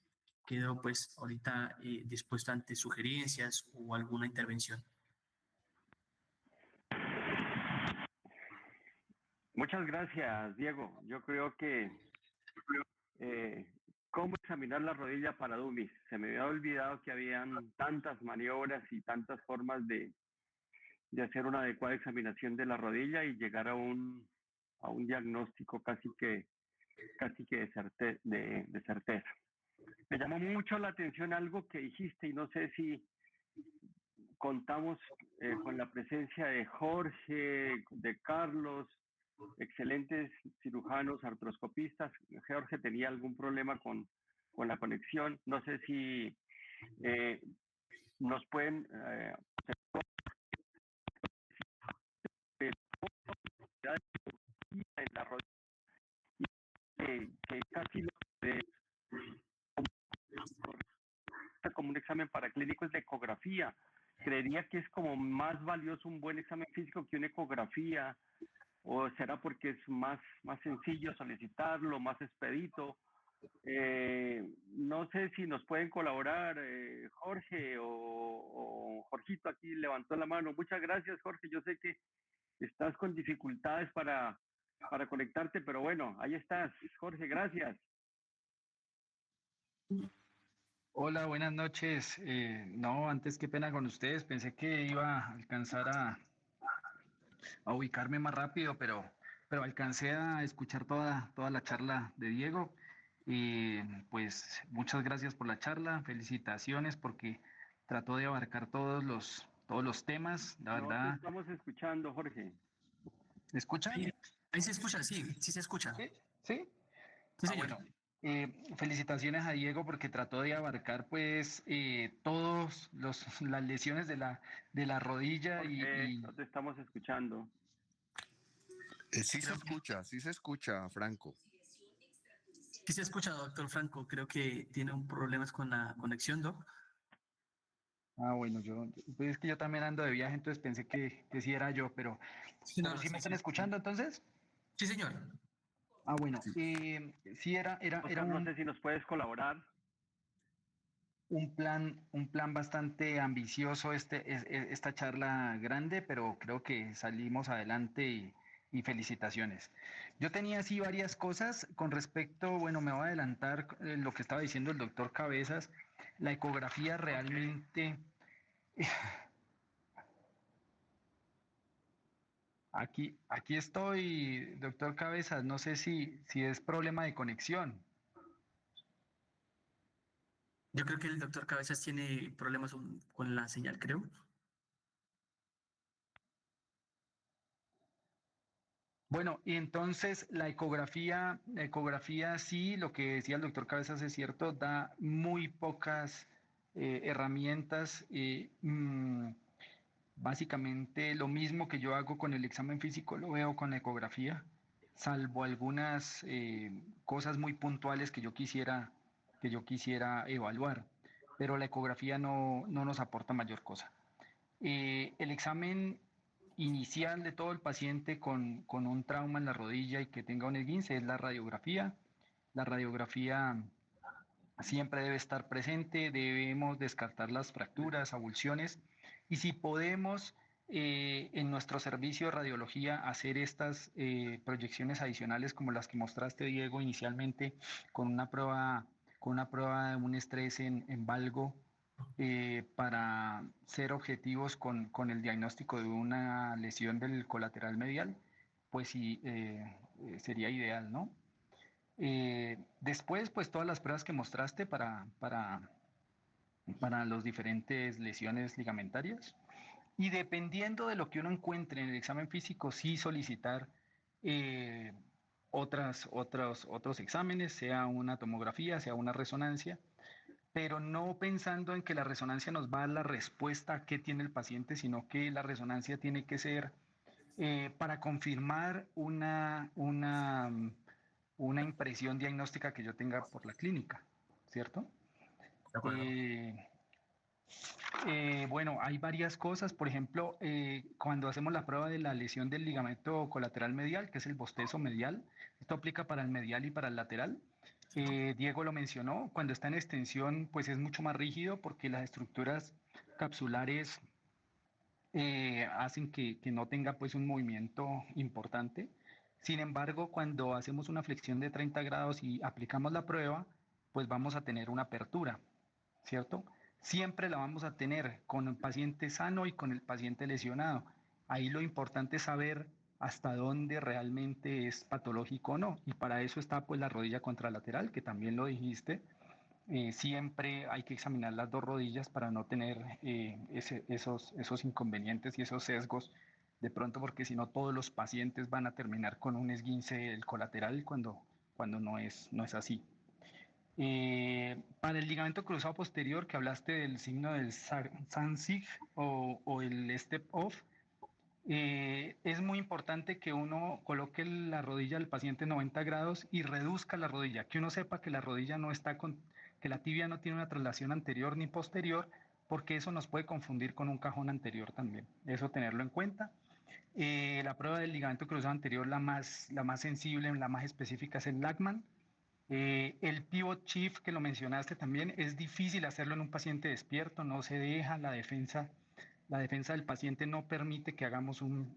Quedo pues ahorita dispuesto ante sugerencias o alguna intervención. Muchas gracias, Diego. Yo creo que cómo examinar la rodilla para dummies. Se me había olvidado que habían tantas maniobras y tantas formas de hacer una adecuada examinación de la rodilla y llegar a un diagnóstico casi que de certeza. Me llamó mucho la atención algo que dijiste y no sé si contamos con la presencia de Jorge, de Carlos, excelentes cirujanos, artroscopistas. Jorge tenía algún problema con la conexión. No sé si nos pueden en la rodilla que casi lo de como un examen paraclínico es de ecografía. Creería que es como más valioso un buen examen físico que una ecografía, o será porque es más sencillo solicitarlo, más expedito. No sé si nos pueden colaborar Jorge o Jorgito aquí levantó la mano. Muchas gracias, Jorge. Yo sé que estás con dificultades para conectarte, pero bueno, ahí estás. Jorge, gracias. Hola, buenas noches. No, antes qué pena con ustedes. Pensé que iba a alcanzar a ubicarme más rápido, pero alcancé a escuchar toda la charla de Diego. Y pues muchas gracias por la charla. Felicitaciones porque trató de abarcar todos los temas. La No te verdad, estamos escuchando, Jorge. ¿me escuchan? Ahí se escucha, sí, sí se escucha. Sí, sí. Sí, señor. Bueno, felicitaciones a Diego porque trató de abarcar pues todos las lesiones de la rodilla Jorge, no te estamos escuchando. Sí se escucha, Franco. Sí se escucha, doctor Franco. Creo que tiene un problemas con la conexión, ¿no? Bueno, pues es que yo también ando de viaje, entonces pensé que sí era yo, pero Sí, no, ¿sí me sí, están sí. escuchando entonces? Sí, señor. Bueno, sí era Oscar, no sé si nos puedes colaborar. un plan bastante ambicioso esta charla grande, pero creo que salimos adelante y felicitaciones. Yo tenía así varias cosas con respecto, bueno, me voy a adelantar lo que estaba diciendo el doctor Cabezas, la ecografía realmente... Aquí estoy, doctor Cabezas, no sé si es problema de conexión. Yo creo que el doctor Cabezas tiene problemas con la señal, creo. Bueno, y entonces la ecografía sí, lo que decía el doctor Cabezas es cierto, da muy pocas herramientas. Básicamente lo mismo que yo hago con el examen físico lo veo con la ecografía, salvo algunas cosas muy puntuales que yo quisiera evaluar, pero la ecografía no nos aporta mayor cosa. El examen inicial de todo el paciente con un trauma en la rodilla y que tenga un esguince es la radiografía. La radiografía siempre debe estar presente, debemos descartar las fracturas, abulsiones y si podemos en nuestro servicio de radiología hacer estas proyecciones adicionales como las que mostraste, Diego, inicialmente con una prueba de un estrés en valgo para ser objetivos con el diagnóstico de una lesión del colateral medial, pues sí, sería ideal, ¿no? Después, pues todas las pruebas que mostraste para las diferentes lesiones ligamentarias. Y dependiendo de lo que uno encuentre en el examen físico, sí solicitar otros exámenes, sea una tomografía, sea una resonancia, pero no pensando en que la resonancia nos va a dar la respuesta a qué tiene el paciente, sino que la resonancia tiene que ser para confirmar una impresión diagnóstica que yo tenga por la clínica, ¿cierto? De acuerdo. Bueno, hay varias cosas. Por ejemplo, cuando hacemos la prueba de la lesión del ligamento colateral medial, que es el bostezo medial, esto aplica para el medial y para el lateral. Diego lo mencionó, cuando está en extensión, pues es mucho más rígido porque las estructuras capsulares hacen que no tenga pues un movimiento importante. Sin embargo, cuando hacemos una flexión de 30 grados y aplicamos la prueba, pues vamos a tener una apertura, ¿cierto? Siempre la vamos a tener con el paciente sano y con el paciente lesionado. Ahí lo importante es saber hasta dónde realmente es patológico o no. Y para eso está pues la rodilla contralateral, que también lo dijiste. Siempre hay que examinar las dos rodillas para no tener esos inconvenientes y esos sesgos de pronto, porque si no todos los pacientes van a terminar con un esguince del colateral cuando no es así. Para el ligamento cruzado posterior, que hablaste del signo del Sanzig o el step off, es muy importante que uno coloque la rodilla del paciente 90 grados y reduzca la rodilla, que uno sepa que la rodilla no está que la tibia no tiene una traslación anterior ni posterior, porque eso nos puede confundir con un cajón anterior también. Eso tenerlo en cuenta. La prueba del ligamento cruzado anterior, la más sensible, la más específica es el Lachman. El pivot shift que lo mencionaste también, es difícil hacerlo en un paciente despierto, no se deja, la defensa del paciente no permite que hagamos un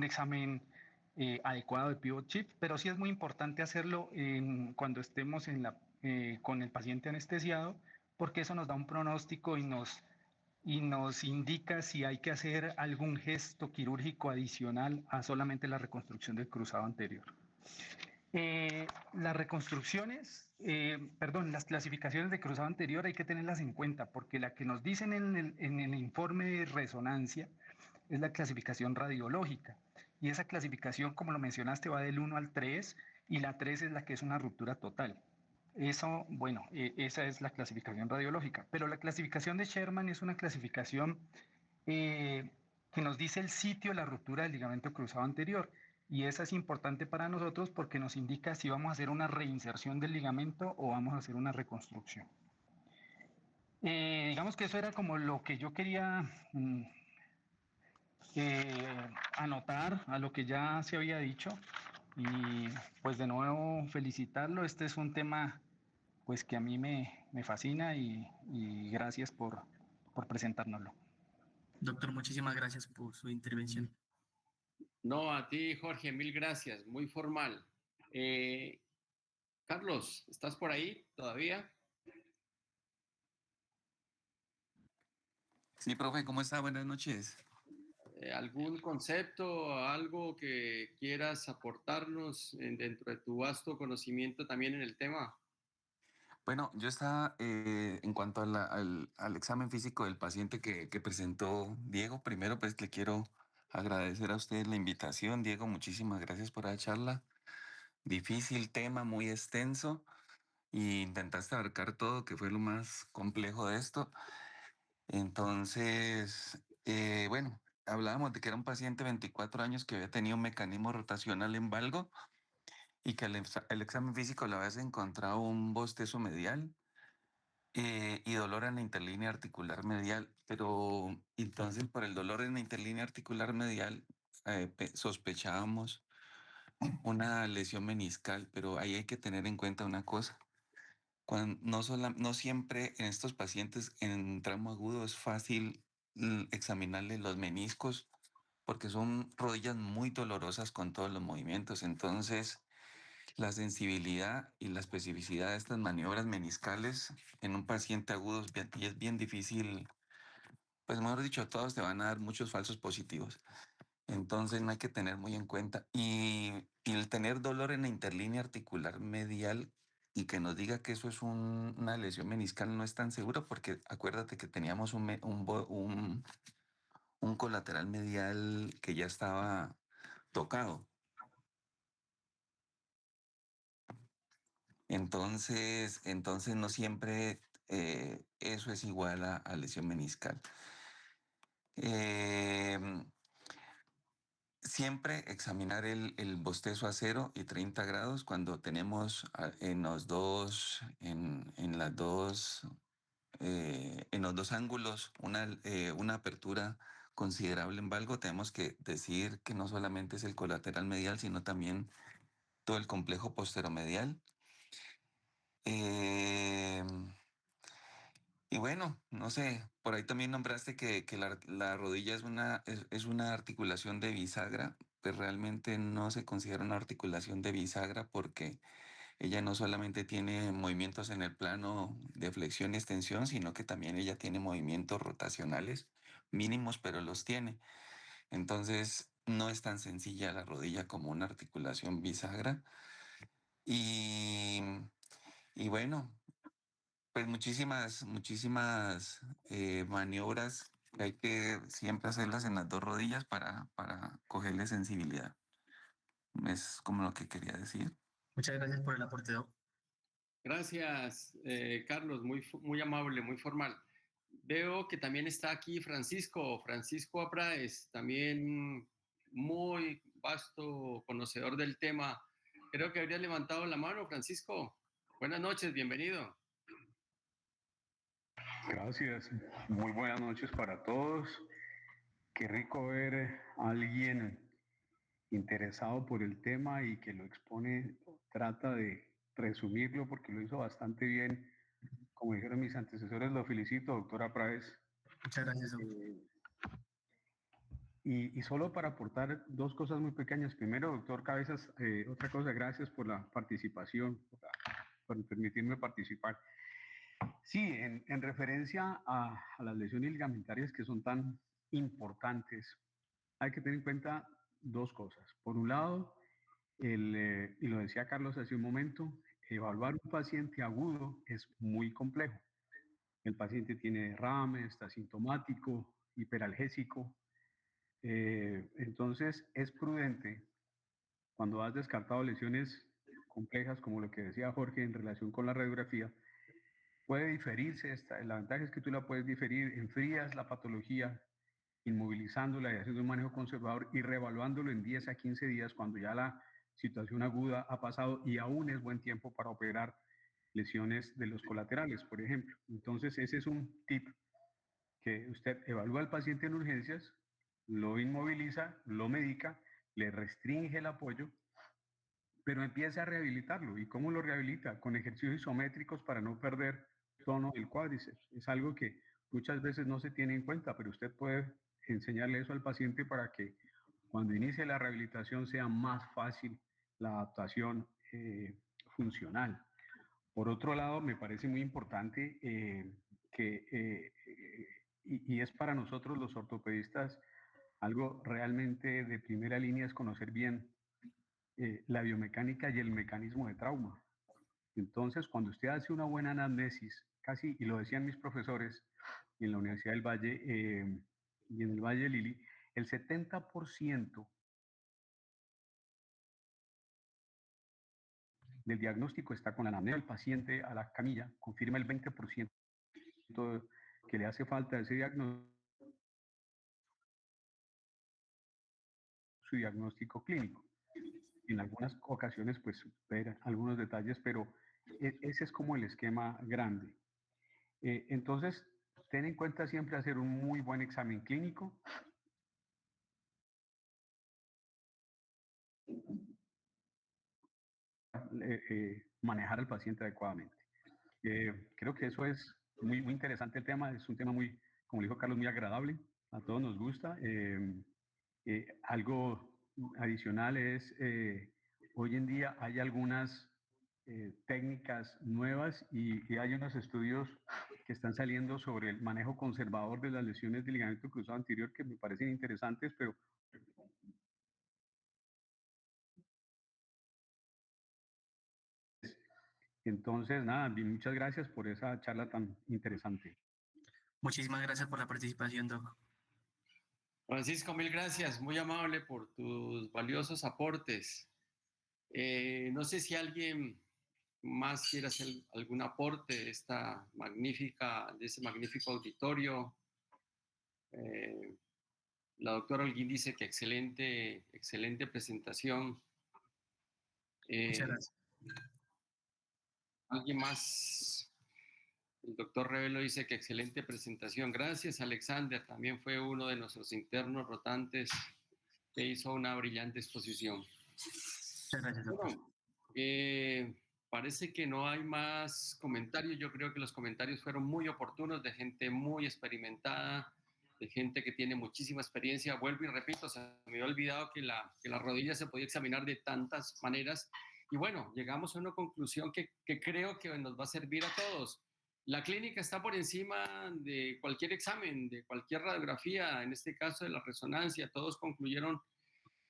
examen adecuado de pivot shift, pero sí es muy importante hacerlo cuando estemos con el paciente anestesiado, porque eso nos da un pronóstico y nos indica si hay que hacer algún gesto quirúrgico adicional a solamente la reconstrucción del cruzado anterior. Las reconstrucciones, las clasificaciones de cruzado anterior hay que tenerlas en cuenta, porque la que nos dicen en el informe de resonancia es la clasificación radiológica. Y esa clasificación, como lo mencionaste, va del 1 al 3, y la 3 es la que es una ruptura total. Eso, bueno, esa es la clasificación radiológica. Pero la clasificación de Sherman es una clasificación que nos dice el sitio de la ruptura del ligamento cruzado anterior. Y esa es importante para nosotros porque nos indica si vamos a hacer una reinserción del ligamento o vamos a hacer una reconstrucción. Digamos que eso era como lo que yo quería anotar a lo que ya se había dicho. Y pues de nuevo felicitarlo. Este es un tema pues que a mí me fascina y gracias por presentárnoslo. Doctor, muchísimas gracias por su intervención. No, a ti, Jorge, mil gracias, muy formal. Carlos, ¿estás por ahí todavía? Sí, profe, ¿cómo está? Buenas noches. ¿Algún concepto, algo que quieras aportarnos dentro de tu vasto conocimiento también en el tema? Bueno, yo estaba, en cuanto al examen físico del paciente que presentó Diego, primero pues le quiero agradecer a usted la invitación. Diego, muchísimas gracias por la charla. Difícil tema, muy extenso, y intentaste abarcar todo, que fue lo más complejo de esto. Entonces, bueno, hablábamos de que era un paciente de 24 años que había tenido un mecanismo rotacional en valgo y que el examen físico le habías encontrado un bostezo medial y dolor en la interlínea articular medial. Pero entonces por el dolor en la interlínea articular medial sospechábamos una lesión meniscal, pero ahí hay que tener en cuenta una cosa. No siempre en estos pacientes en tramo agudo es fácil examinarle los meniscos porque son rodillas muy dolorosas con todos los movimientos. Entonces, la sensibilidad y la especificidad de estas maniobras meniscales en un paciente agudo y es bien difícil, pues mejor dicho, todos te van a dar muchos falsos positivos. Entonces no hay que tener muy en cuenta. Y el tener dolor en la interlínea articular medial y que nos diga que eso es una lesión meniscal no es tan seguro porque acuérdate que teníamos un colateral medial que ya estaba tocado. Entonces no siempre eso es igual a lesión meniscal. Siempre examinar el bostezo a 0 y 30 grados cuando tenemos en los dos ángulos una apertura considerable en valgo. Tenemos que decir que no solamente es el colateral medial, sino también todo el complejo posteromedial. Y bueno, no sé, por ahí también nombraste que la rodilla es una articulación de bisagra, pues realmente no se considera una articulación de bisagra porque ella no solamente tiene movimientos en el plano de flexión y extensión, sino que también ella tiene movimientos rotacionales mínimos, pero los tiene. Entonces, no es tan sencilla la rodilla como una articulación bisagra. Y, y bueno, pues muchísimas maniobras que hay que siempre hacerlas en las dos rodillas para cogerle sensibilidad. Es como lo que quería decir. Muchas gracias por el aporte, Doc. Gracias, Carlos, muy amable, muy formal. Veo que también está aquí Francisco Apráez, también muy vasto conocedor del tema. Creo que habrías levantado la mano, Francisco. Buenas noches, bienvenido. Gracias, muy buenas noches para todos. Qué rico ver a alguien interesado por el tema y que lo expone, trata de resumirlo porque lo hizo bastante bien. Como dijeron mis antecesores, lo felicito, doctora Praes. Muchas gracias, doctor. Y solo para aportar dos cosas muy pequeñas. Primero, doctor Cabezas, otra cosa, gracias por la participación, por permitirme participar. Sí, en referencia a las lesiones ligamentarias que son tan importantes, hay que tener en cuenta dos cosas. Por un lado, y lo decía Carlos hace un momento, evaluar un paciente agudo es muy complejo. El paciente tiene derrame, está sintomático, hiperalgésico. Entonces, es prudente cuando has descartado lesiones complejas, como lo que decía Jorge en relación con la radiografía, puede diferirse. La ventaja es que tú la puedes diferir, enfrías la patología, inmovilizándola y haciendo un manejo conservador y reevaluándolo en 10 a 15 días cuando ya la situación aguda ha pasado y aún es buen tiempo para operar lesiones de los colaterales, por ejemplo. Entonces, ese es un tip, que usted evalúa al paciente en urgencias, lo inmoviliza, lo medica, le restringe el apoyo, pero empieza a rehabilitarlo. ¿Y cómo lo rehabilita? Con ejercicios isométricos para no perder tono del cuádriceps. Es algo que muchas veces no se tiene en cuenta, pero usted puede enseñarle eso al paciente para que cuando inicie la rehabilitación sea más fácil la adaptación funcional. Por otro lado, me parece muy importante y es para nosotros los ortopedistas algo realmente de primera línea, es conocer bien la biomecánica y el mecanismo de trauma. Entonces, cuando usted hace una buena anamnesis, casi, y lo decían mis profesores en la Universidad del Valle y en el Valle de Lili, el 70% del diagnóstico está con la anamnesis del paciente a la camilla, confirma el 20% que le hace falta ese diagnóstico, su diagnóstico clínico. En algunas ocasiones, pues, ver algunos detalles, pero ese es como el esquema grande. Entonces, ten en cuenta siempre hacer un muy buen examen clínico. Manejar al paciente adecuadamente. Creo que eso es muy interesante el tema, es un tema muy, como dijo Carlos, muy agradable, a todos nos gusta. Algo adicional es, hoy en día hay algunas técnicas nuevas y hay unos estudios que están saliendo sobre el manejo conservador de las lesiones de ligamento cruzado anterior que me parecen interesantes, pero entonces, nada, muchas gracias por esa charla tan interesante. Muchísimas gracias por la participación, Doc. Francisco, mil gracias, muy amable por tus valiosos aportes. No sé si alguien más quiere hacer algún aporte de ese magnífico auditorio. La doctora Holguín dice que excelente presentación. Muchas gracias. ¿Alguien más? El doctor Revelo dice que excelente presentación. Gracias, Alexander. También fue uno de nuestros internos rotantes que hizo una brillante exposición. Muchas gracias, doctor. Bueno, parece que no hay más comentarios. Yo creo que los comentarios fueron muy oportunos, de gente muy experimentada, de gente que tiene muchísima experiencia. Vuelvo y repito, se me había olvidado que la rodilla se podía examinar de tantas maneras Y bueno, llegamos a una conclusión que creo que nos va a servir a todos. La clínica está por encima de cualquier examen, de cualquier radiografía, en este caso de la resonancia. Todos concluyeron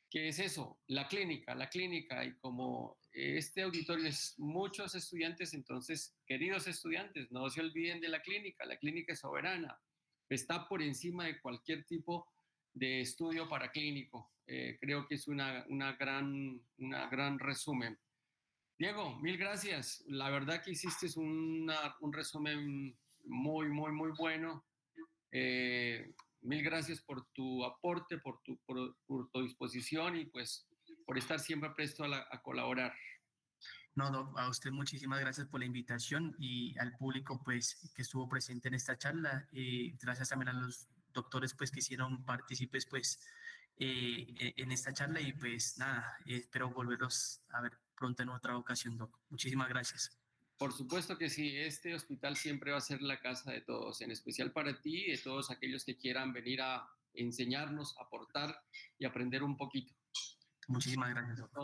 que es eso, la clínica, y como este auditorio es muchos estudiantes, entonces, queridos estudiantes, no se olviden de la clínica es soberana, está por encima de cualquier tipo de estudio paraclínico. Creo que es una gran resumen. Diego, mil gracias. La verdad que hiciste un resumen muy bueno. Mil gracias por tu aporte, por tu disposición y pues por estar siempre presto a colaborar. No, Doc, a usted muchísimas gracias por la invitación y al público pues que estuvo presente en esta charla. Gracias también a los doctores pues que hicieron partícipes pues en esta charla y pues nada, espero volverlos a ver pronto en otra ocasión, Doc. Muchísimas gracias. Por supuesto que sí, este hospital siempre va a ser la casa de todos, en especial para ti y de todos aquellos que quieran venir a enseñarnos, aportar y aprender un poquito. Muchísimas gracias, doctor.